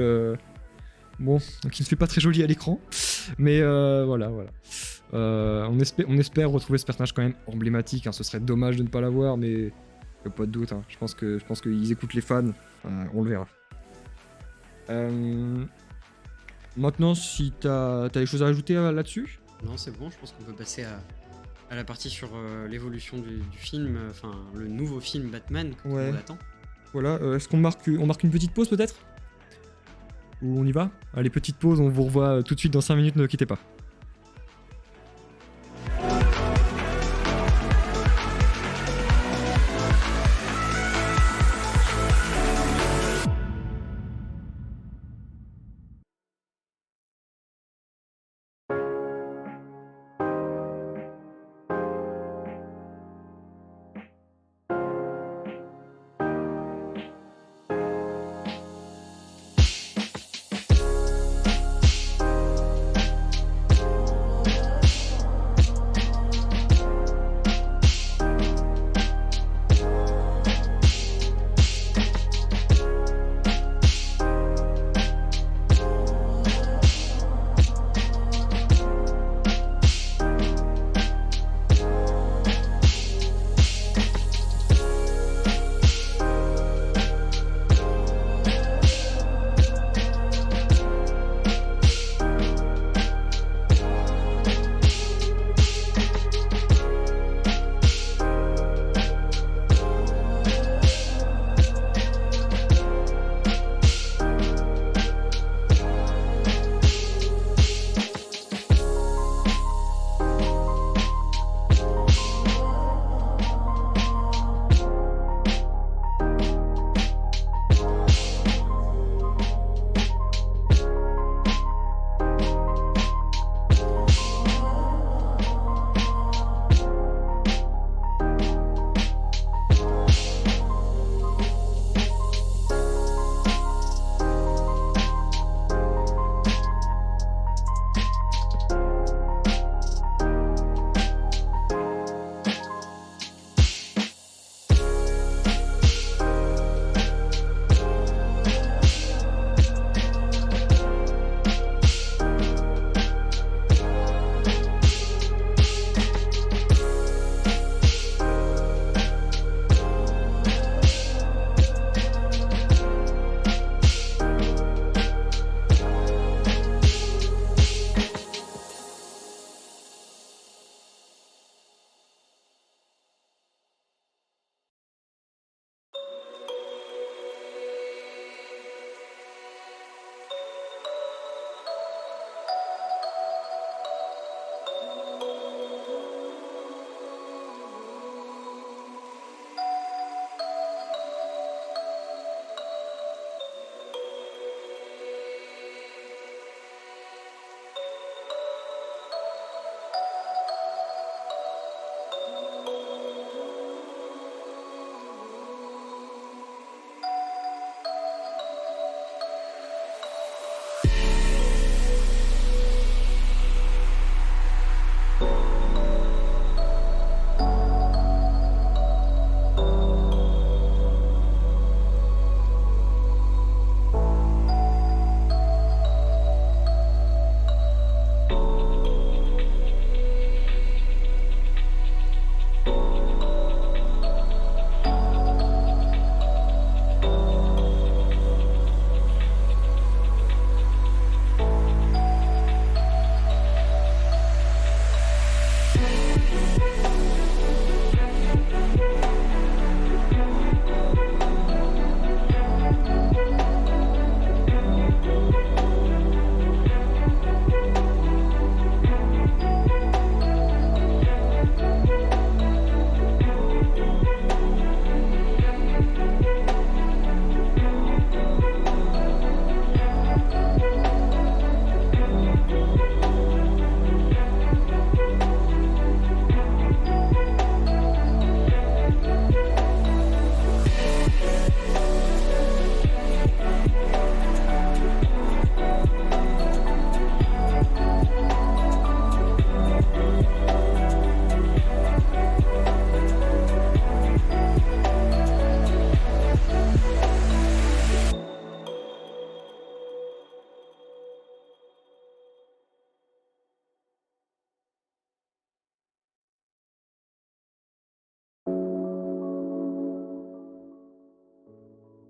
bon, qui ne fait pas très joli à l'écran, mais voilà. On espère retrouver ce personnage quand même emblématique, hein. Ce serait dommage de ne pas l'avoir, mais y a pas de doute, hein. Je pense qu'ils écoutent les fans, on le verra. Maintenant, si t'as des choses à ajouter là-dessus? Non, c'est bon, je pense qu'on peut passer à la partie sur l'évolution du film, enfin le nouveau film Batman qu'on Ouais. attend. Voilà, est-ce qu'on marque une petite pause peut-être? Ou on y va? Allez, petite pause, on vous revoit tout de suite dans 5 minutes, ne quittez pas.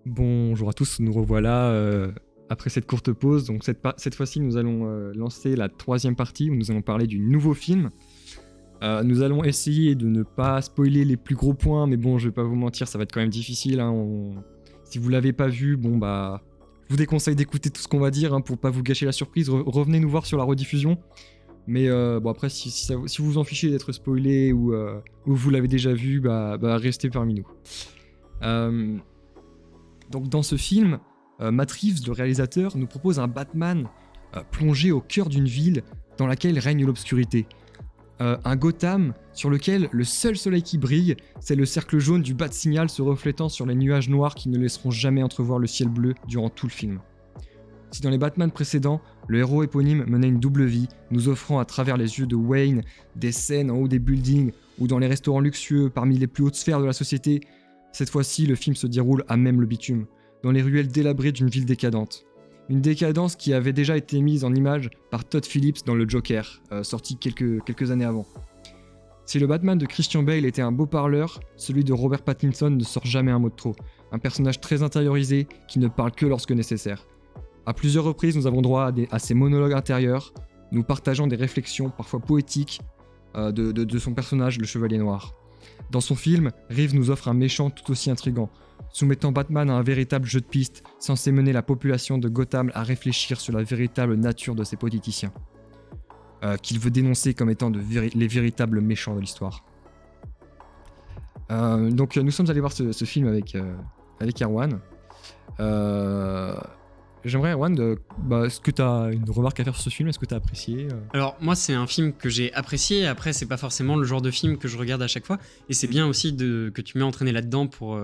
Bonjour à tous, nous revoilà après cette courte pause. Donc cette fois-ci, nous allons lancer la troisième partie où nous allons parler du nouveau film. Nous allons essayer de ne pas spoiler les plus gros points, mais bon, je vais pas vous mentir, ça va être quand même difficile. Si vous l'avez pas vu, bon bah, je vous déconseille d'écouter tout ce qu'on va dire pour pas vous gâcher la surprise. Revenez nous voir sur la rediffusion. Mais bon après, si vous vous en fichez d'être spoilé ou vous l'avez déjà vu, bah restez parmi nous. Donc dans ce film, Matt Reeves, le réalisateur, nous propose un Batman plongé au cœur d'une ville dans laquelle règne l'obscurité. Un Gotham sur lequel le seul soleil qui brille, c'est le cercle jaune du Bat-Signal se reflétant sur les nuages noirs qui ne laisseront jamais entrevoir le ciel bleu durant tout le film. Si dans les Batman précédents, le héros éponyme menait une double vie, nous offrant à travers les yeux de Wayne des scènes en haut des buildings ou dans les restaurants luxueux parmi les plus hautes sphères de la société, cette fois-ci le film se déroule à même le bitume, dans les ruelles délabrées d'une ville décadente. Une décadence qui avait déjà été mise en image par Todd Phillips dans le Joker, sorti quelques années avant. Si le Batman de Christian Bale était un beau parleur, celui de Robert Pattinson ne sort jamais un mot de trop, un personnage très intériorisé qui ne parle que lorsque nécessaire. À plusieurs reprises, nous avons droit à ces monologues intérieurs, nous partageant des réflexions parfois poétiques de son personnage, le Chevalier Noir. Dans son film, Reeves nous offre un méchant tout aussi intrigant, soumettant Batman à un véritable jeu de piste, censé mener la population de Gotham à réfléchir sur la véritable nature de ses politiciens, qu'il veut dénoncer comme étant les véritables méchants de l'histoire. Donc nous sommes allés voir ce film avec Erwan. J'aimerais, Erwan, est-ce que tu as une remarque à faire sur ce film? Est-ce que tu as apprécié Alors moi c'est un film que j'ai apprécié, après c'est pas forcément le genre de film que je regarde à chaque fois, et c'est bien aussi que tu m'aies entraîné là-dedans pour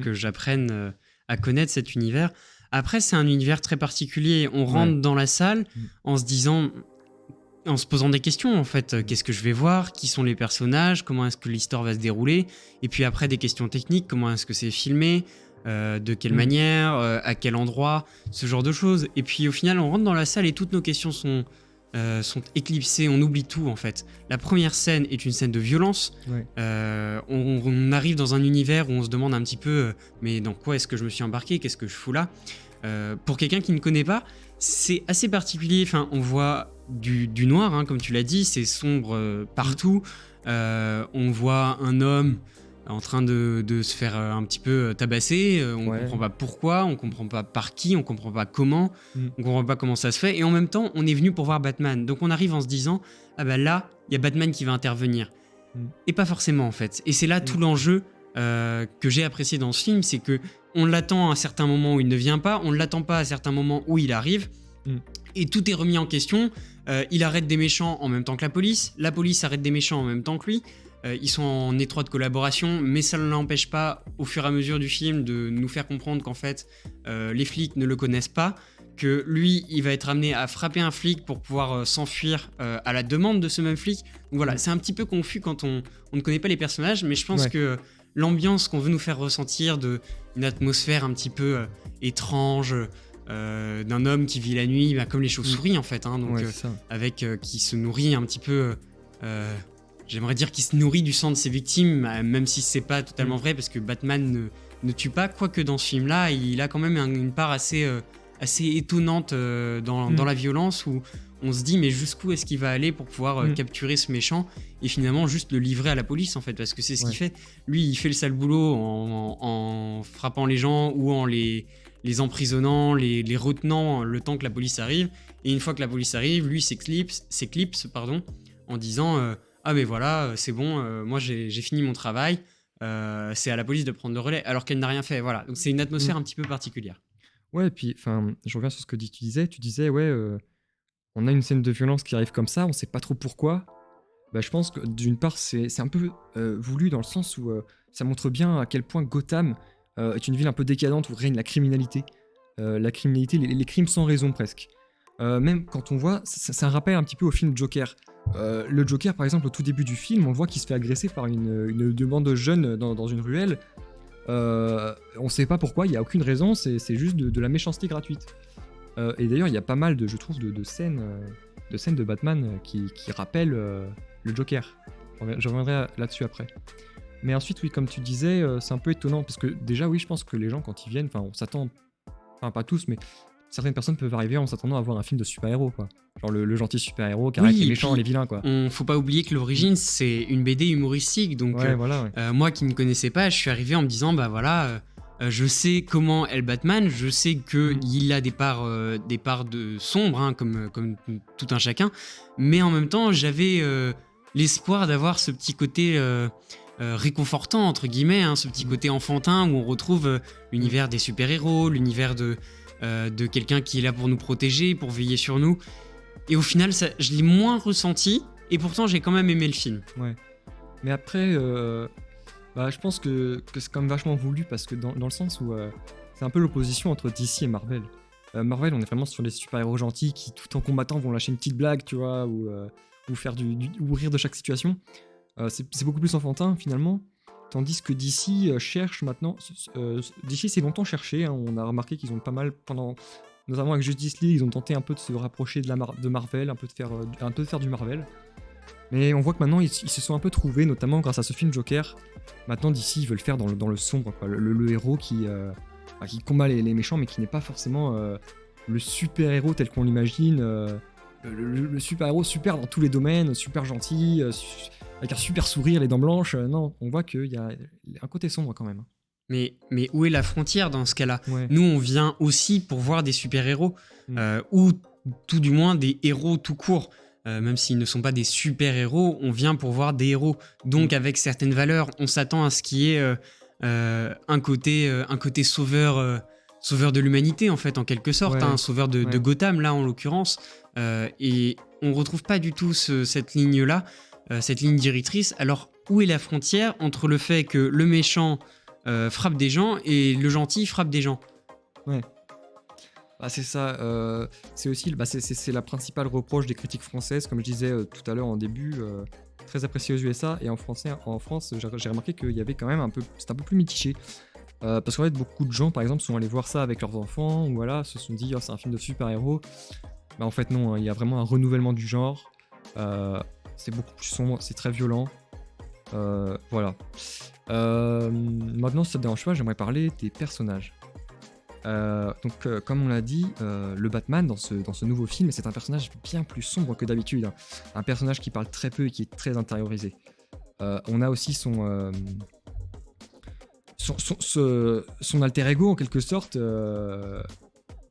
que j'apprenne à connaître cet univers. Après c'est un univers très particulier, on rentre dans la salle en se posant des questions en fait, qu'est-ce que je vais voir, qui sont les personnages, comment est-ce que l'histoire va se dérouler, et puis après des questions techniques, comment est-ce que c'est filmé, de quelle manière, à quel endroit, ce genre de choses. Et puis au final, on rentre dans la salle et toutes nos questions sont éclipsées, on oublie tout en fait. La première scène est une scène de violence. On arrive dans un univers où on se demande un petit peu mais dans quoi est-ce que je me suis embarqué, qu'est-ce que je fous là. Pour quelqu'un qui ne connaît pas, c'est assez particulier. Enfin, on voit du noir, comme tu l'as dit, c'est sombre partout. On voit un homme en train de se faire un petit peu tabasser, on comprend pas pourquoi, on comprend pas par qui, on comprend pas comment, on comprend pas comment ça se fait, et en même temps on est venu pour voir Batman, donc on arrive en se disant ah bah là il y a Batman qui va intervenir, et pas forcément en fait, et c'est là tout l'enjeu que j'ai apprécié dans ce film, c'est que on l'attend à un certain moment où il ne vient pas, on l'attend pas à certains moments où il arrive, et tout est remis en question. Il arrête des méchants en même temps que la police arrête des méchants en même temps que lui. Ils sont en étroite collaboration, mais ça ne l'empêche pas, au fur et à mesure du film, de nous faire comprendre qu'en fait, les flics ne le connaissent pas, que lui, il va être amené à frapper un flic pour pouvoir s'enfuir à la demande de ce même flic. Donc voilà, c'est un petit peu confus quand on ne connaît pas les personnages, mais je pense que l'ambiance qu'on veut nous faire ressentir, une atmosphère un petit peu étrange, d'un homme qui vit la nuit, comme les chauves-souris en fait, donc avec qui se nourrit un petit peu. J'aimerais dire qu'il se nourrit du sang de ses victimes, même si c'est pas totalement vrai, parce que Batman ne tue pas, quoique dans ce film-là, il a quand même une part assez étonnante dans la violence, où on se dit mais jusqu'où est-ce qu'il va aller pour pouvoir capturer ce méchant, et finalement juste le livrer à la police en fait, parce que c'est ce qu'il fait. Lui, il fait le sale boulot en frappant les gens ou en les emprisonnant, les retenant le temps que la police arrive, et une fois que la police arrive, lui s'éclipse en disant ah mais voilà, c'est bon, moi j'ai fini mon travail, c'est à la police de prendre le relais, alors qu'elle n'a rien fait. Voilà, donc c'est une atmosphère un petit peu particulière. Ouais, et puis je reviens sur ce que tu disais, on a une scène de violence qui arrive comme ça, on sait pas trop pourquoi. Je pense que d'une part c'est un peu voulu, dans le sens où ça montre bien à quel point Gotham est une ville un peu décadente où règne la criminalité. Les crimes sans raison presque. Même quand on voit, ça rappelle un petit peu au film Joker. Le Joker, par exemple, au tout début du film, on voit qu'il se fait agresser par une bande de jeunes dans une ruelle. On sait pas pourquoi, il n'y a aucune raison, c'est juste de la méchanceté gratuite. Et d'ailleurs, il y a pas mal de scènes de Batman qui rappellent le Joker. Je reviendrai là-dessus après. Mais ensuite, oui, comme tu disais, c'est un peu étonnant parce que déjà, oui, je pense que les gens, quand ils viennent, enfin, on s'attend, enfin, pas tous, mais certaines personnes peuvent arriver en s'attendant à voir un film de super-héros, quoi. Genre le gentil super-héros qui arrête Oui, les et méchants, puis les vilains, quoi. faut pas oublier que l'origine, c'est une BD humoristique. Donc, Ouais, voilà, ouais. moi qui ne connaissais pas, je suis arrivé en me disant, bah voilà, je sais comment est le Batman, je sais qu'il a des parts de sombre, hein, comme tout un chacun, mais en même temps, j'avais l'espoir d'avoir ce petit côté réconfortant, entre guillemets, hein, ce petit côté enfantin où on retrouve l'univers des super-héros, l'univers de quelqu'un qui est là pour nous protéger, pour veiller sur nous. Et au final, je l'ai moins ressenti, et pourtant j'ai quand même aimé le film. Ouais. Mais après, bah, je pense que c'est quand même vachement voulu parce que dans le sens où c'est un peu l'opposition entre DC et Marvel. Marvel, on est vraiment sur les super-héros gentils qui, tout en combattant, vont lâcher une petite blague, tu vois, ou faire ou rire de chaque situation. C'est beaucoup plus enfantin finalement. Tandis que DC cherche maintenant. DC s'est longtemps cherché, hein, on a remarqué qu'ils ont pas mal, notamment avec Justice League, ils ont tenté un peu de se rapprocher de Marvel, un peu de faire du Marvel. Mais on voit que maintenant ils se sont un peu trouvés, notamment grâce à ce film Joker. Maintenant DC ils veulent faire dans le sombre, quoi. Le héros qui combat les méchants, mais qui n'est pas forcément le super-héros tel qu'on l'imagine. Le super-héros super dans tous les domaines, super gentil, avec un super sourire, les dents blanches. Non, on voit qu'il y a un côté sombre quand même. Mais où est la frontière dans ce cas-là ? Ouais. Nous, on vient aussi pour voir des super-héros, ou tout du moins des héros tout court. Même s'ils ne sont pas des super-héros, on vient pour voir des héros. Donc, avec certaines valeurs, on s'attend à ce qu'il y ait un côté sauveur de l'humanité, en fait, en quelque sorte, Ouais. hein, sauveur de Gotham, là, en l'occurrence. Et on retrouve pas du tout cette ligne-là, cette ligne directrice. Alors, où est la frontière entre le fait que le méchant frappe des gens et le gentil frappe des gens ? Ouais. Bah, c'est ça. C'est aussi c'est la principale reproche des critiques françaises, comme je disais tout à l'heure en début, très apprécié aux USA, et en France, j'ai remarqué qu'il y avait quand même c'était un peu plus mitigé. Parce qu'en fait, beaucoup de gens, par exemple, sont allés voir ça avec leurs enfants, ou voilà, se sont dit, oh, c'est un film de super-héros. Bah, en fait, non, hein, il y a vraiment un renouvellement du genre. C'est beaucoup plus sombre, c'est très violent. Voilà. Maintenant, si ça te dérange pas, j'aimerais parler des personnages. Donc, comme on l'a dit, le Batman dans ce nouveau film, c'est un personnage bien plus sombre que d'habitude, hein. Un personnage qui parle très peu et qui est très intériorisé. On a aussi son alter ego en quelque sorte,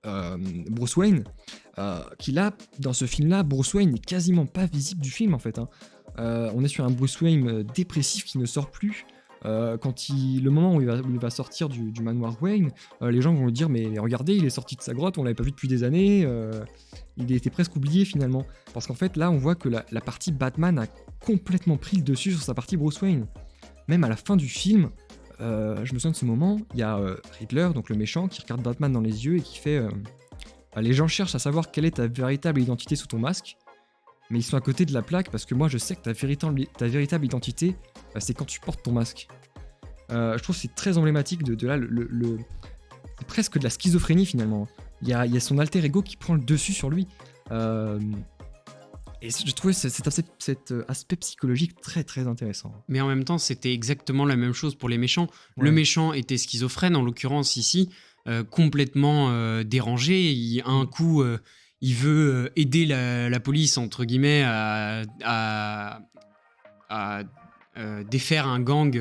Bruce Wayne, qui là, dans ce film-là, Bruce Wayne n'est quasiment pas visible du film en fait, hein. On est sur un Bruce Wayne dépressif qui ne sort plus. Le moment où il va sortir du manoir Wayne, les gens vont lui dire mais regardez, il est sorti de sa grotte, on l'avait pas vu depuis des années, il était presque oublié finalement. Parce qu'en fait là on voit que la partie Batman a complètement pris le dessus sur sa partie Bruce Wayne. Même à la fin du film, je me souviens de ce moment, il y a Riddler, donc le méchant, qui regarde Batman dans les yeux et qui fait les gens cherchent à savoir quelle est ta véritable identité sous ton masque, mais ils sont à côté de la plaque parce que moi je sais que ta véritable identité, c'est quand tu portes ton masque. Je trouve que c'est très emblématique de là, c'est presque de la schizophrénie finalement. Il y a son alter ego qui prend le dessus sur lui. Et je trouvais cet aspect psychologique très très intéressant. Mais en même temps, c'était exactement la même chose pour les méchants. Ouais. Le méchant était schizophrène, en l'occurrence ici, complètement dérangé. Un coup, il veut aider la police, entre guillemets, à défaire un gang,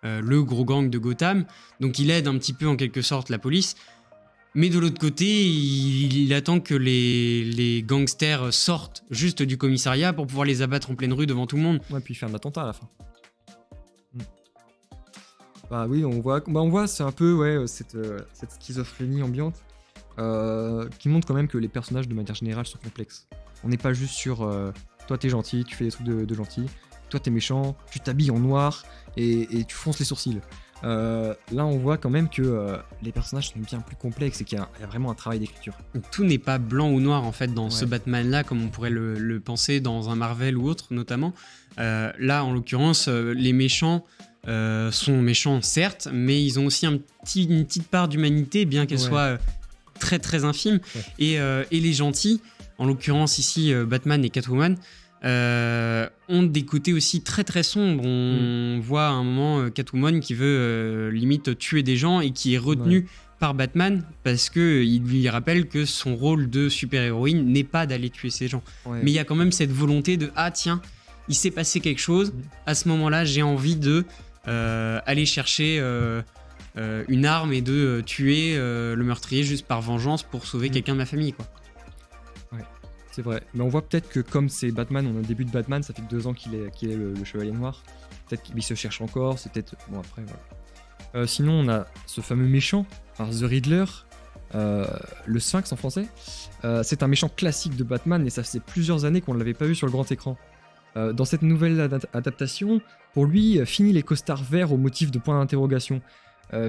le gros gang de Gotham. Donc il aide un petit peu en quelque sorte la police. Mais de l'autre côté, il attend que les gangsters sortent juste du commissariat pour pouvoir les abattre en pleine rue devant tout le monde. Ouais, puis faire un attentat à la fin. Bah oui, on voit c'est un peu cette schizophrénie ambiante qui montre quand même que les personnages de manière générale sont complexes. On n'est pas juste sur toi t'es gentil, tu fais des trucs de gentil, toi t'es méchant, tu t'habilles en noir et tu fronces les sourcils. Là on voit quand même que les personnages sont bien plus complexes et qu'il y a vraiment un travail d'écriture. Tout n'est pas blanc ou noir en fait dans ce Batman là comme on pourrait le penser dans un Marvel ou autre notamment. Là en l'occurrence les méchants sont méchants certes, mais ils ont aussi une petite part d'humanité bien qu'elle soit très très infime. Et les gentils, en l'occurrence ici Batman et Catwoman, ont des côtés aussi très très sombres. On voit à un moment Catwoman qui veut limite tuer des gens et qui est retenue par Batman parce qu'il lui rappelle que son rôle de super-héroïne n'est pas d'aller tuer ces gens. Mais il y a quand même cette volonté de « Ah tiens, il s'est passé quelque chose, à ce moment-là j'ai envie de aller chercher une arme et de tuer le meurtrier juste par vengeance pour sauver quelqu'un de ma famille. » quoi. C'est vrai, mais on voit peut-être que comme c'est Batman, on a le début de Batman, ça fait 2 ans qu'il est le Chevalier Noir. Peut-être qu'il se cherche encore, c'est peut-être... Bon après, voilà. Sinon, on a ce fameux méchant, The Riddler, le Sphinx en français. C'est un méchant classique de Batman et ça faisait plusieurs années qu'on ne l'avait pas vu sur le grand écran. Dans cette nouvelle adaptation, pour lui, fini les costards verts au motif de point d'interrogation.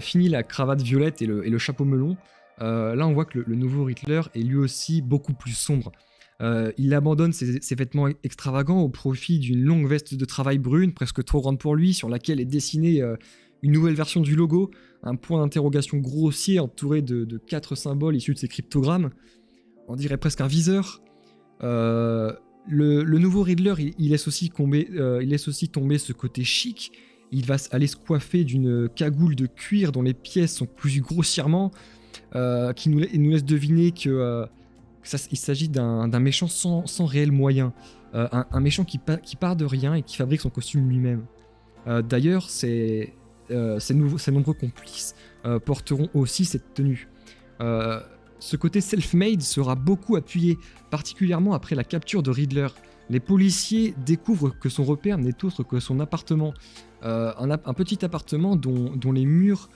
Fini la cravate violette et le chapeau melon. Là, on voit que le nouveau Riddler est lui aussi beaucoup plus sombre. Il abandonne ses vêtements extravagants au profit d'une longue veste de travail brune, presque trop grande pour lui, sur laquelle est dessinée une nouvelle version du logo, un point d'interrogation grossier entouré de 4 symboles issus de ses cryptogrammes. On dirait presque un viseur. Le nouveau Riddler, il laisse aussi tomber ce côté chic. Il va aller se coiffer d'une cagoule de cuir dont les pièces sont cousues grossièrement, qui nous laisse deviner que... il s'agit d'un méchant sans réel moyen, un méchant qui part de rien et qui fabrique son costume lui-même. D'ailleurs, ses nombreux complices porteront aussi cette tenue. Ce côté self-made sera beaucoup appuyé, particulièrement après la capture de Riddler. Les policiers découvrent que son repère n'est autre que son appartement, un petit appartement dont les murs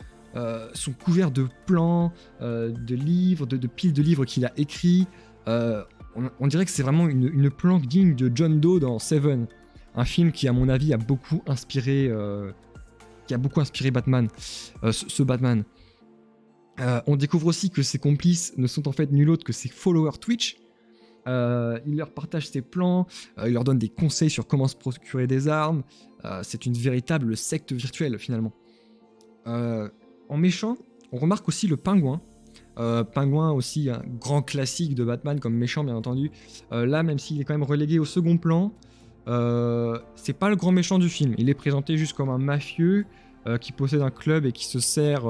sont couverts de plans, de livres, de piles de livres qu'il a écrits. On dirait que c'est vraiment une planque digne de John Doe dans Seven, un film qui à mon avis a beaucoup inspiré Batman, ce Batman. On découvre aussi que ses complices ne sont en fait nul autre que ses followers Twitch. Il leur partage ses plans, il leur donne des conseils sur comment se procurer des armes. C'est une véritable secte virtuelle finalement. En méchant, on remarque aussi le Pingouin. Pingouin aussi, un grand classique de Batman comme méchant bien entendu. Là, même s'il est quand même relégué au second plan, c'est pas le grand méchant du film. Il est présenté juste comme un mafieux qui possède un club et qui se sert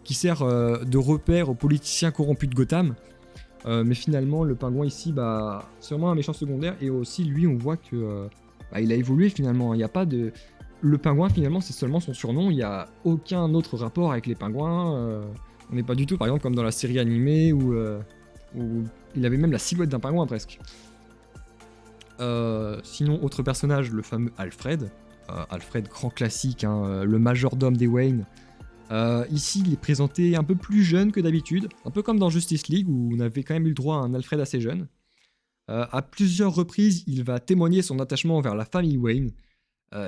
qui sert de repère aux politiciens corrompus de Gotham. Mais finalement, le Pingouin ici, c'est vraiment un méchant secondaire et aussi lui, on voit que il a évolué finalement. Il n'y a pas de Le Pingouin, finalement, c'est seulement son surnom. Il n'y a aucun autre rapport avec les pingouins. On n'est pas du tout, par exemple, comme dans la série animée où il avait même la silhouette d'un pingouin presque. Sinon, autre personnage, le fameux Alfred. Alfred, grand classique, hein, le majordome des Wayne. Ici, il est présenté un peu plus jeune que d'habitude, un peu comme dans Justice League où on avait quand même eu le droit à un Alfred assez jeune. À plusieurs reprises, il va témoigner son attachement envers la famille Wayne.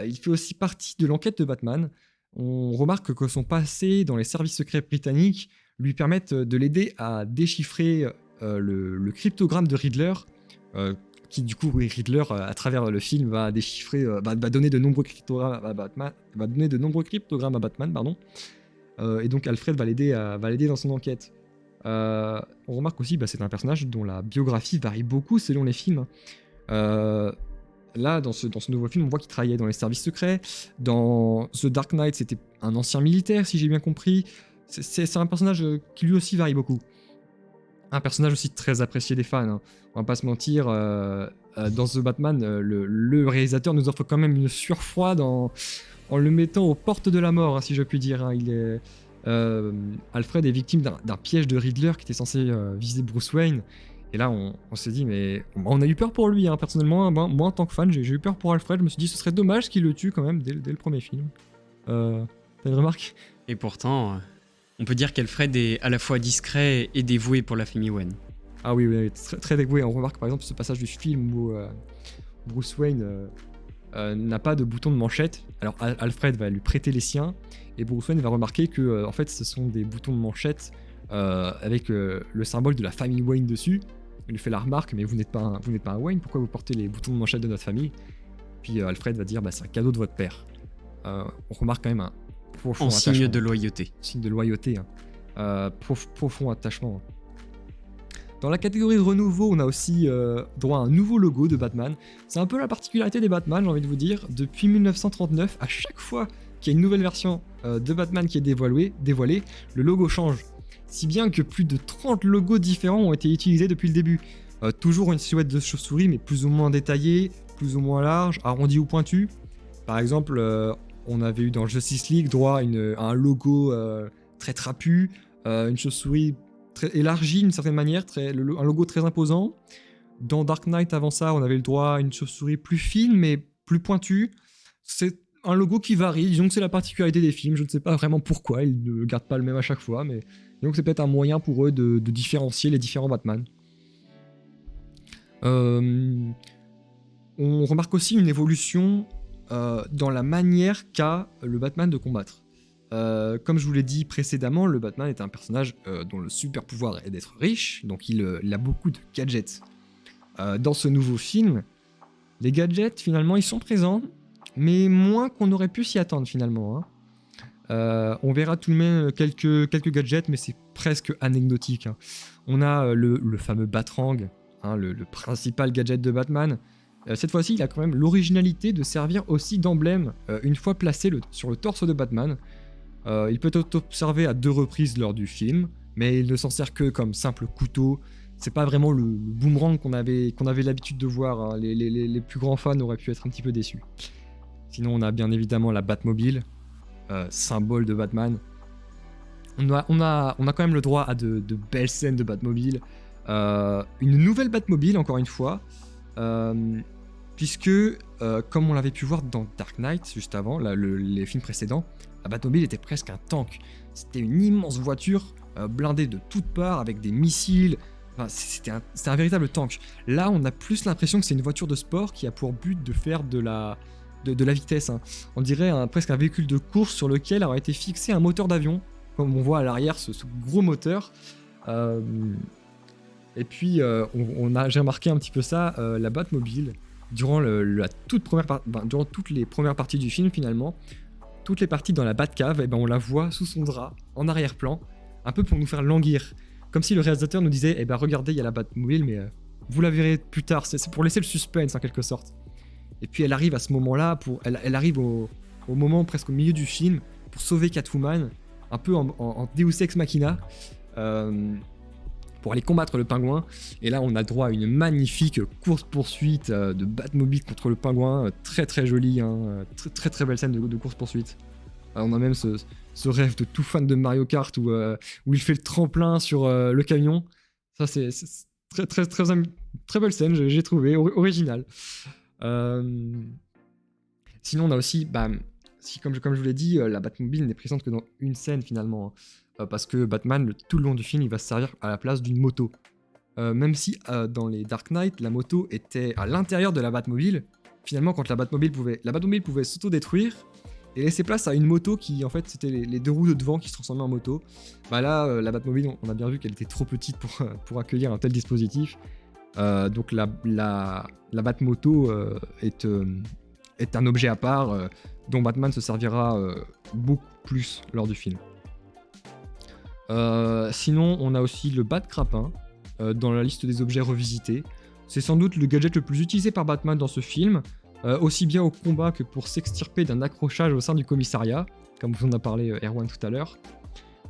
Il fait aussi partie de l'enquête de Batman. On remarque que son passé dans les services secrets britanniques lui permettent de l'aider à déchiffrer le cryptogramme de Riddler, qui du coup, Riddler, à travers le film, va déchiffrer, va donner de nombreux cryptogrammes à Batman, pardon. Et donc Alfred va l'aider dans son enquête. On remarque aussi, c'est un personnage dont la biographie varie beaucoup selon les films. Là, dans ce nouveau film, on voit qu'il travaillait dans les services secrets. Dans The Dark Knight, c'était un ancien militaire, si j'ai bien compris. C'est un personnage qui lui aussi varie beaucoup. Un personnage aussi très apprécié des fans, hein. On va pas se mentir, dans The Batman, le réalisateur nous offre quand même une sueur froide en le mettant aux portes de la mort, hein, si je puis dire. Hein. Alfred est victime d'un piège de Riddler qui était censé viser Bruce Wayne. Et là, on s'est dit, mais on a eu peur pour lui, hein, personnellement. Moi, en tant que fan, j'ai eu peur pour Alfred. Je me suis dit, ce serait dommage qu'il le tue quand même dès le premier film. T'as une remarque ? Et pourtant, on peut dire qu'Alfred est à la fois discret et dévoué pour la famille Wayne. Ah oui, très, très dévoué. On remarque par exemple ce passage du film où Bruce Wayne n'a pas de bouton de manchette. Alors Alfred va lui prêter les siens. Et Bruce Wayne va remarquer que en fait, ce sont des boutons de manchette avec le symbole de la famille Wayne dessus. Il lui fait la remarque, mais vous n'êtes pas un Wayne, pourquoi vous portez les boutons de manchette de notre famille ? Puis Alfred va dire, c'est un cadeau de votre père. On remarque quand même un profond attachement. Signe de loyauté. Signe de loyauté, hein. Profond attachement. Dans la catégorie renouveau, on a aussi droit à un nouveau logo de Batman. C'est un peu la particularité des Batman, j'ai envie de vous dire. Depuis 1939, à chaque fois qu'il y a une nouvelle version de Batman qui est dévoilée, le logo change. Si bien que plus de 30 logos différents ont été utilisés depuis le début. Toujours une silhouette de chauve-souris, mais plus ou moins détaillée, plus ou moins large, arrondie ou pointue. Par exemple, on avait eu dans Justice League droit à un logo très trapu, une chauve-souris très élargie d'une certaine manière, un logo très imposant. Dans Dark Knight, avant ça, on avait le droit à une chauve-souris plus fine, mais plus pointue. C'est un logo qui varie, disons que c'est la particularité des films, je ne sais pas vraiment pourquoi, ils ne gardent pas le même à chaque fois, mais disons que c'est peut-être un moyen pour eux de différencier les différents Batman. On remarque aussi une évolution dans la manière qu'a le Batman de combattre. Comme je vous l'ai dit précédemment, le Batman est un personnage dont le super pouvoir est d'être riche, donc il a beaucoup de gadgets. Dans ce nouveau film, les gadgets finalement ils sont présents, mais moins qu'on aurait pu s'y attendre finalement. On verra tout de même quelques gadgets, mais c'est presque anecdotique. On a le fameux Batrang, le principal gadget de Batman. Cette fois-ci, il a quand même l'originalité de servir aussi d'emblème une fois placé sur le torse de Batman. Il peut être observé à 2 reprises lors du film, mais il ne s'en sert que comme simple couteau. C'est pas vraiment le boomerang qu'on avait l'habitude de voir. Les plus grands fans auraient pu être un petit peu déçus. Sinon, on a bien évidemment la Batmobile, symbole de Batman. On a quand même le droit à de belles scènes de Batmobile. Une nouvelle Batmobile, encore une fois, puisque, comme on l'avait pu voir dans Dark Knight, juste avant, les films précédents, la Batmobile était presque un tank. C'était une immense voiture blindée de toutes parts avec des missiles. Enfin, c'était un véritable tank. Là, on a plus l'impression que c'est une voiture de sport qui a pour but de faire de la vitesse. On dirait presque un véhicule de course sur lequel aurait été fixé un moteur d'avion, comme on voit à l'arrière ce gros moteur. Et puis, j'ai remarqué un petit peu ça, la Batmobile, durant toutes les premières parties du film finalement. Toutes les parties dans la Batcave, on la voit sous son drap, en arrière-plan, un peu pour nous faire languir. Comme si le réalisateur nous disait, regardez, il y a la Batmobile, mais vous la verrez plus tard, c'est pour laisser le suspense en quelque sorte. Et puis elle arrive à ce moment-là, elle arrive au moment presque au milieu du film, pour sauver Catwoman, un peu en Deus Ex Machina, pour aller combattre le pingouin. Et là, on a droit à une magnifique course-poursuite de Batmobile contre le pingouin, très très jolie, très très très belle scène de course-poursuite. On a même ce rêve de tout fan de Mario Kart où il fait le tremplin sur le camion. Ça, c'est très très très très belle scène, j'ai trouvé original. Sinon, on a aussi, comme je vous l'ai dit, la Batmobile n'est présente que dans une scène finalement. Parce que Batman, tout le long du film, il va se servir à la place d'une moto. Même si dans les Dark Knight, la moto était à l'intérieur de la Batmobile, finalement, quand la Batmobile pouvait s'auto-détruire et laisser place à une moto qui, en fait, c'était les 2 roues de devant qui se transformaient en moto. Là, la Batmobile, on a bien vu qu'elle était trop petite pour accueillir un tel dispositif. Donc la Batmoto est un objet à part dont Batman se servira beaucoup plus lors du film. Sinon, on a aussi le Bat-Crapin dans la liste des objets revisités. C'est sans doute le gadget le plus utilisé par Batman dans ce film, aussi bien au combat que pour s'extirper d'un accrochage au sein du commissariat, comme vous en a parlé Erwan tout à l'heure.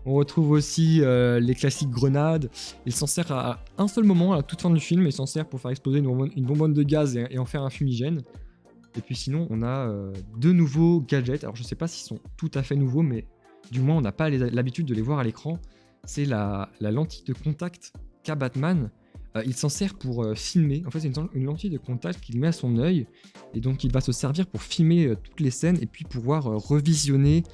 On retrouve aussi les classiques grenades. Il s'en sert à un seul moment, à la toute fin du film, il s'en sert pour faire exploser une bonbonne de gaz et en faire un fumigène. Et puis sinon, on a 2 nouveaux gadgets. Alors je sais pas s'ils sont tout à fait nouveaux, mais du moins on n'a pas l'habitude de les voir à l'écran. C'est la lentille de contact qu'a Batman. Il s'en sert pour filmer. En fait, c'est une lentille de contact qu'il met à son œil. Et donc il va se servir pour filmer toutes les scènes et puis pouvoir revisionner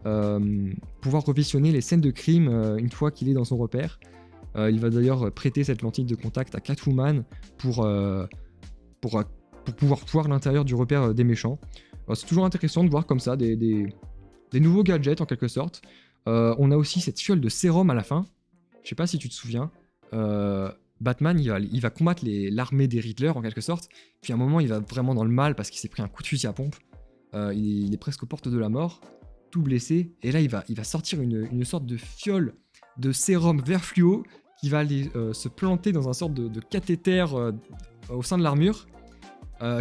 les scènes de crime une fois qu'il est dans son repère. Il va d'ailleurs prêter cette lentille de contact à Catwoman pour pouvoir voir l'intérieur du repère des méchants. C'est toujours intéressant de voir comme ça des nouveaux gadgets en quelque sorte. On a aussi cette fiole de sérum à la fin. Je sais pas si tu te souviens. Batman il va combattre l'armée des Riddler en quelque sorte. Puis à un moment il va vraiment dans le mal parce qu'il s'est pris un coup de fusil à pompe. Il est presque aux portes de la mort, tout blessé. Et là il va sortir une sorte de fiole de sérum vert fluo qui va aller se planter dans un sorte de cathéter au sein de l'armure,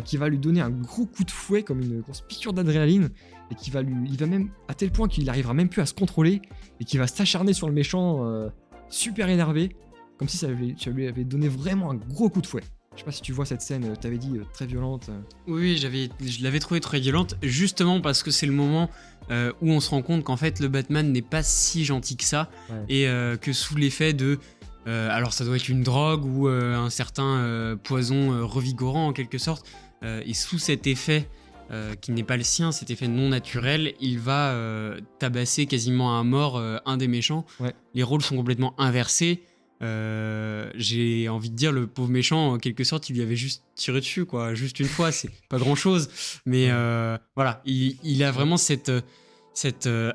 qui va lui donner un gros coup de fouet comme une grosse piqûre d'adrénaline, et il va même à tel point qu'il n'arrivera même plus à se contrôler, et qui va s'acharner sur le méchant super énervé, comme si ça lui avait donné vraiment un gros coup de fouet. Je sais pas si tu vois cette scène, t'avais dit très violente. Oui, je l'avais trouvé très violente, justement parce que c'est le moment où on se rend compte qu'en fait le Batman n'est pas si gentil que ça, Ouais. et que sous l'effet de... alors ça doit être une drogue ou un certain poison revigorant en quelque sorte, et sous cet effet qui n'est pas le sien, cet effet non naturel, il va tabasser quasiment à mort un des méchants. Ouais. Les rôles sont complètement inversés. J'ai envie de dire, le pauvre méchant, en quelque sorte, il lui avait juste tiré dessus, quoi, juste une fois, c'est pas grand chose, mais voilà, il a vraiment cet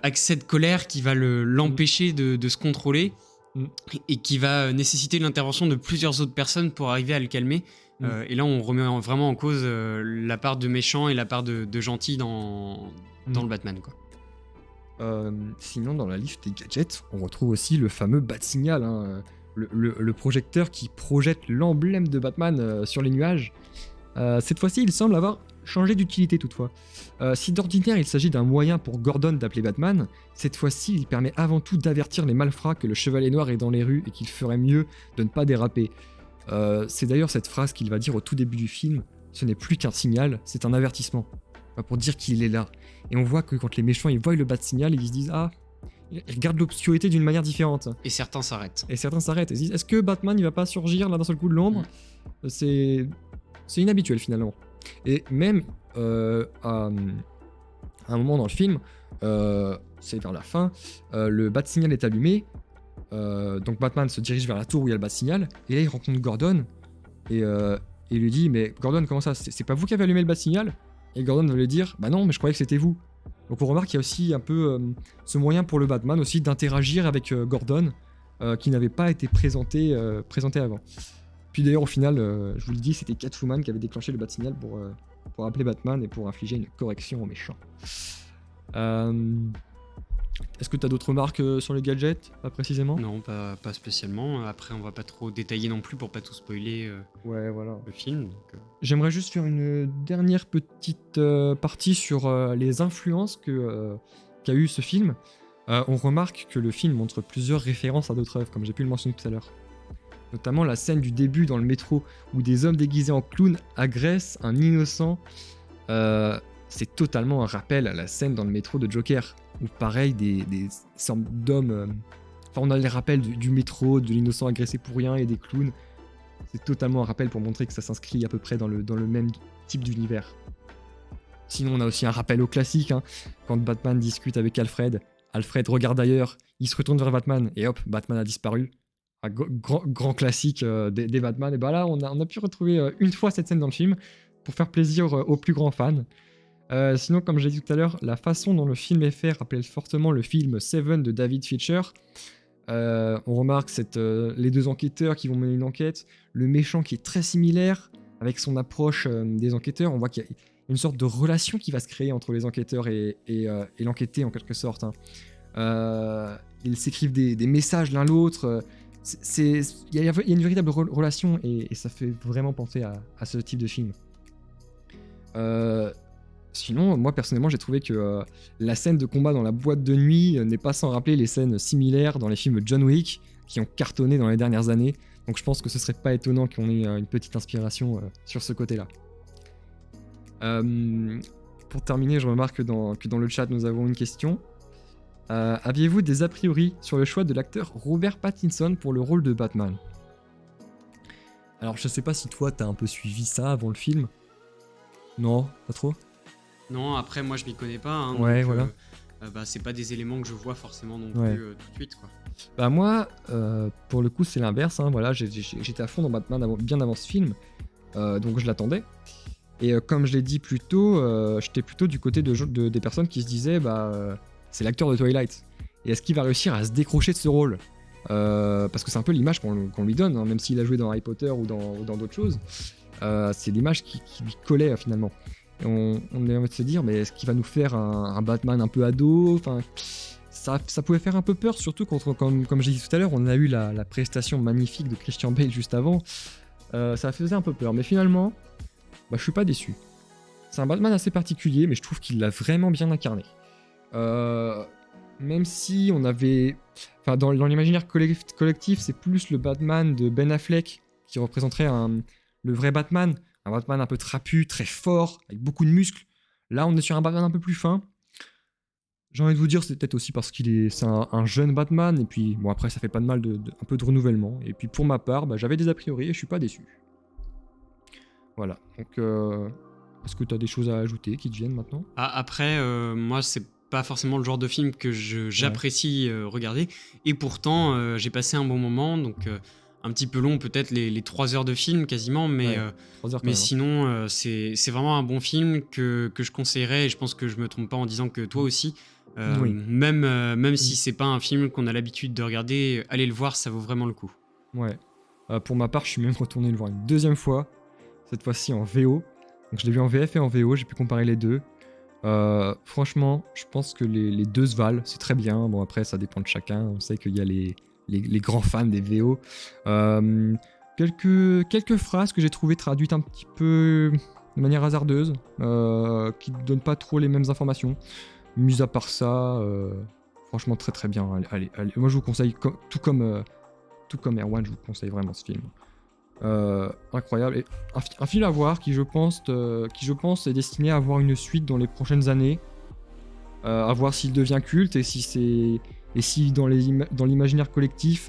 accès de colère qui va l'empêcher de se contrôler, et qui va nécessiter l'intervention de plusieurs autres personnes pour arriver à le calmer. Et là, on remet vraiment en cause la part de méchant et la part de gentil dans le Batman, quoi. Sinon, dans la liste des gadgets, on retrouve aussi le fameux Bat-Signal, hein, le projecteur qui projette l'emblème de Batman sur les nuages. Cette fois-ci, il semble avoir changé d'utilité toutefois. Si d'ordinaire il s'agit d'un moyen pour Gordon d'appeler Batman, cette fois-ci il permet avant tout d'avertir les malfrats que le Chevalier Noir est dans les rues et qu'il ferait mieux de ne pas déraper. C'est d'ailleurs cette phrase qu'il va dire au tout début du film, ce n'est plus qu'un signal, c'est un avertissement. Pour dire qu'il est là. Et on voit que quand les méchants ils voient le Bat-Signal, ils se disent ah, ils regardent l'obscurité d'une manière différente. Et certains s'arrêtent. Et certains s'arrêtent et se disent est-ce que Batman il va pas surgir là d'un seul coup de l'ombre? C'est inhabituel finalement. Et même à un moment dans le film, c'est vers la fin, le Bat-Signal est allumé, donc Batman se dirige vers la tour où il y a le Bat-Signal, et là il rencontre Gordon, et il lui dit mais Gordon, comment ça, c'est pas vous qui avez allumé le Bat-Signal? Et Gordon va lui dire bah non, mais je croyais que c'était vous. Donc on remarque qu'il y a aussi un peu ce moyen pour le Batman aussi d'interagir avec Gordon, qui n'avait pas été présenté avant. Puis d'ailleurs au final, je vous le dis, c'était Catwoman qui avait déclenché le Bat-Signal pour appeler Batman et pour infliger une correction aux méchants. Est-ce que tu as d'autres remarques sur les gadgets, pas précisément? Non, pas spécialement. Après, on va pas trop détailler non plus pour pas tout spoiler Ouais, voilà. le film. Donc, J'aimerais juste faire une dernière petite partie sur les influences qu'a eu ce film. On remarque que le film montre plusieurs références à d'autres œuvres, comme j'ai pu le mentionner tout à l'heure. Notamment la scène du début dans le métro, où des hommes déguisés en clowns agressent un innocent. C'est totalement un rappel à la scène dans le métro de Joker, où pareil, des sortes d'hommes... Enfin, on a les rappels du métro, de l'innocent agressé pour rien et des clowns. C'est totalement un rappel pour montrer que ça s'inscrit à peu près dans le même type d'univers. Sinon, on a aussi un rappel au classique, hein, quand Batman discute avec Alfred. Alfred regarde ailleurs, il se retourne vers Batman, et hop, Batman a disparu. Un grand classique des Batman. Et bah là, on a pu retrouver une fois cette scène dans le film, pour faire plaisir aux plus grands fans. Sinon, comme j'ai dit tout à l'heure, la façon dont le film est fait rappelle fortement le film Seven de David Fincher. On remarque les deux enquêteurs qui vont mener une enquête, le méchant qui est très similaire avec son approche des enquêteurs. On voit qu'il y a une sorte de relation qui va se créer entre les enquêteurs et l'enquêté en quelque sorte, hein. Ils s'écrivent des messages l'un l'autre. Il y a une véritable relation et ça fait vraiment penser à ce type de film. Sinon, moi personnellement, j'ai trouvé que la scène de combat dans la boîte de nuit n'est pas sans rappeler les scènes similaires dans les films John Wick qui ont cartonné dans les dernières années. Donc je pense que ce serait pas étonnant qu'on ait une petite inspiration sur ce côté-là. Pour terminer, je remarque que dans le chat, nous avons une question. Aviez-vous des a priori sur le choix de l'acteur Robert Pattinson pour le rôle de Batman? Alors je sais pas si toi t'as un peu suivi ça avant le film. Non, pas trop? Non, après, moi, je m'y connais pas. Hein, Ouais, donc, voilà. c'est pas des éléments que je vois forcément non Ouais. plus tout de suite, quoi. Bah moi, pour le coup, c'est l'inverse. Hein, voilà, j'étais à fond dans Batman bien avant ce film, donc je l'attendais. Et comme je l'ai dit plus tôt, j'étais plutôt du côté des personnes qui se disaient, c'est l'acteur de Twilight. Et est-ce qu'il va réussir à se décrocher de ce rôle? Parce que c'est un peu l'image qu'on lui donne, hein, même s'il a joué dans Harry Potter ou dans d'autres choses. C'est l'image qui lui collait finalement. Et on est envie de se dire, mais est-ce qu'il va nous faire un Batman un peu ado? Enfin, ça pouvait faire un peu peur, surtout quand, comme j'ai dit tout à l'heure, on a eu la prestation magnifique de Christian Bale juste avant. Ça faisait un peu peur, mais finalement, je suis pas déçu. C'est un Batman assez particulier, mais je trouve qu'il l'a vraiment bien incarné. Même si on avait... Enfin, dans l'imaginaire collectif, c'est plus le Batman de Ben Affleck qui représenterait le vrai Batman. Un Batman un peu trapu, très fort, avec beaucoup de muscles. Là, on est sur un Batman un peu plus fin. J'ai envie de vous dire, c'est peut-être aussi parce c'est un jeune Batman, et puis, bon, après, ça fait pas de mal un peu de renouvellement. Et puis, pour ma part, j'avais des a priori et je suis pas déçu. Voilà, donc... Est-ce que tu as des choses à ajouter qui te viennent maintenant ? Après, moi, c'est pas forcément le genre de film que j'apprécie regarder. Et pourtant, j'ai passé un bon moment, donc un petit peu long, peut-être les 3 heures de film quasiment, mais, 3 heures quand mais même. sinon, c'est vraiment un bon film que je conseillerais, et je pense que je me trompe pas en disant que toi aussi. Oui. Même si c'est pas un film qu'on a l'habitude de regarder, allez le voir, ça vaut vraiment le coup. Ouais. Pour ma part, je suis même retourné le voir une deuxième fois, cette fois-ci en VO. Donc je l'ai vu en VF et en VO, j'ai pu comparer les deux. Franchement, je pense que les deux se valent, c'est très bien. Bon, après, ça dépend de chacun. On sait qu'il y a les grands fans des VO. Quelques phrases que j'ai trouvées traduites un petit peu de manière hasardeuse, qui ne donnent pas trop les mêmes informations. Mis à part ça, franchement, très très bien. Allez. Moi, je vous conseille, tout comme Erwan, je vous conseille vraiment ce film. Incroyable. Et un film à voir qui je pense est destiné à avoir une suite dans les prochaines années. À voir s'il devient culte et si dans l'imaginaire collectif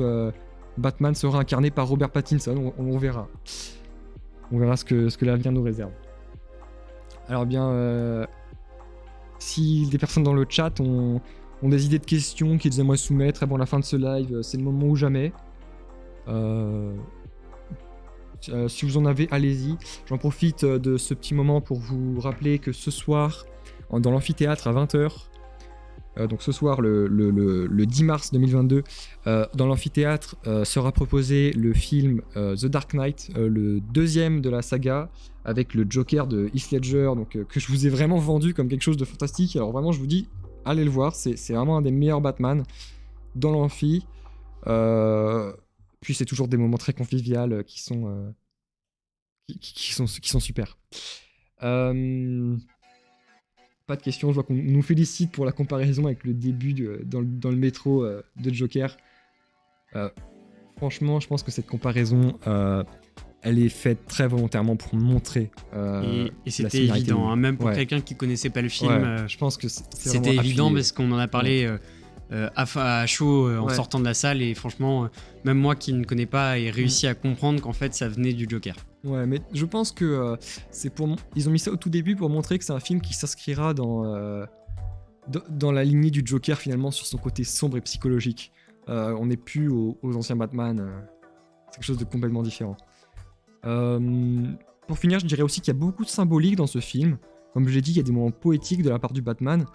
Batman sera incarné par Robert Pattinson. On verra. On verra ce que l'avenir nous réserve. Alors bien, si des personnes dans le chat ont des idées de questions qu'ils aimeraient soumettre avant la fin de ce live, c'est le moment ou jamais. Si vous en avez, allez-y. J'en profite de ce petit moment pour vous rappeler que ce soir, dans l'amphithéâtre à 20h, donc ce soir, le 10 mars 2022, dans l'amphithéâtre sera proposé le film The Dark Knight, le deuxième de la saga, avec le Joker de Heath Ledger, donc, que je vous ai vraiment vendu comme quelque chose de fantastique. Alors vraiment, je vous dis, allez le voir, c'est vraiment un des meilleurs Batman dans l'amphi. Puis c'est toujours des moments très conviviaux qui sont super. Pas de questions, je vois qu'on nous félicite pour la comparaison avec le début dans le métro de Joker. Franchement, je pense que cette comparaison, elle est faite très volontairement pour montrer et c'était évident, hein, même pour quelqu'un qui connaissait pas le film. Je pense que c'était évident parce qu'on en a parlé à chaud en sortant de la salle, et franchement, même moi qui ne connais pas ai réussi à comprendre qu'en fait ça venait du Joker. Ouais, mais je pense que ils ont mis ça au tout début pour montrer que c'est un film qui s'inscrira dans la lignée du Joker, finalement, sur son côté sombre et psychologique. On n'est plus aux anciens Batman, c'est quelque chose de complètement différent. Pour finir, je dirais aussi qu'il y a beaucoup de symbolique dans ce film. Comme je l'ai dit, il y a des moments poétiques de la part du Batman,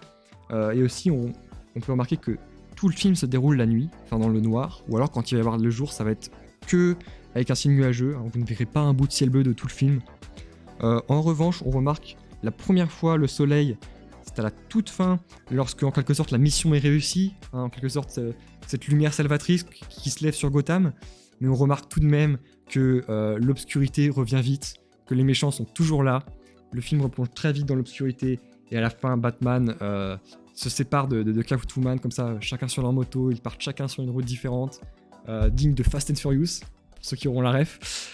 et aussi on peut remarquer que tout le film se déroule la nuit, enfin dans le noir, ou alors quand il va y avoir le jour, ça va être que avec un ciel nuageux, hein, vous ne verrez pas un bout de ciel bleu de tout le film. En revanche, on remarque la première fois le soleil, c'est à la toute fin, lorsque en quelque sorte la mission est réussie, hein, en quelque sorte cette lumière salvatrice qui se lève sur Gotham, mais on remarque tout de même que l'obscurité revient vite, que les méchants sont toujours là, le film replonge très vite dans l'obscurité, et à la fin, Batman se sépare de Catwoman, comme ça, chacun sur leur moto, ils partent chacun sur une route différente, digne de Fast and Furious, pour ceux qui auront la ref.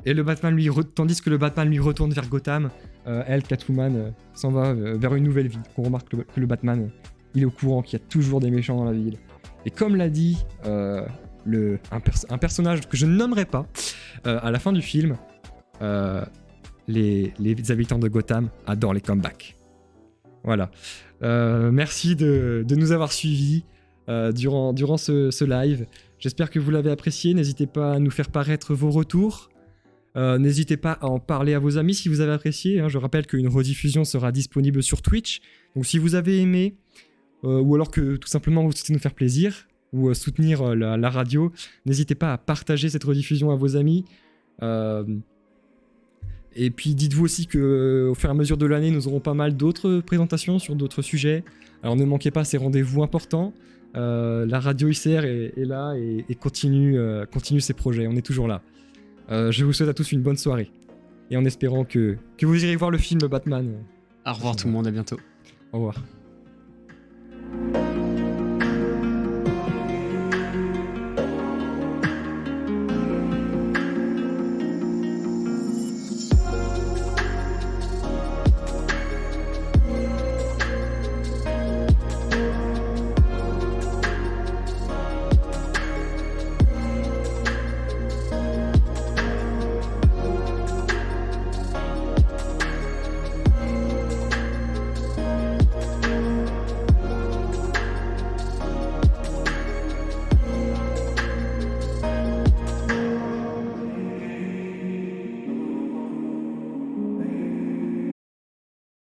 Et le Batman tandis que le Batman lui retourne vers Gotham, elle, Catwoman, s'en va vers une nouvelle vie. On remarque que le Batman, il est au courant qu'il y a toujours des méchants dans la ville. Et comme l'a dit un personnage que je ne nommerai pas, à la fin du film, les habitants de Gotham adorent les comebacks. Voilà. Merci de nous avoir suivis durant ce live. J'espère que vous l'avez apprécié. N'hésitez pas à nous faire paraître vos retours. N'hésitez pas à en parler à vos amis si vous avez apprécié. Je rappelle qu'une rediffusion sera disponible sur Twitch. Donc si vous avez aimé, ou alors que tout simplement vous souhaitez nous faire plaisir, ou soutenir la radio, n'hésitez pas à partager cette rediffusion à vos amis. Et puis dites-vous aussi qu'au fur et à mesure de l'année, nous aurons pas mal d'autres présentations sur d'autres sujets. Alors ne manquez pas ces rendez-vous importants. La radio ICR est là et continue ses projets. On est toujours là. Je vous souhaite à tous une bonne soirée. Et en espérant que vous irez voir le film Batman. Au revoir tout le monde, à bientôt. Au revoir.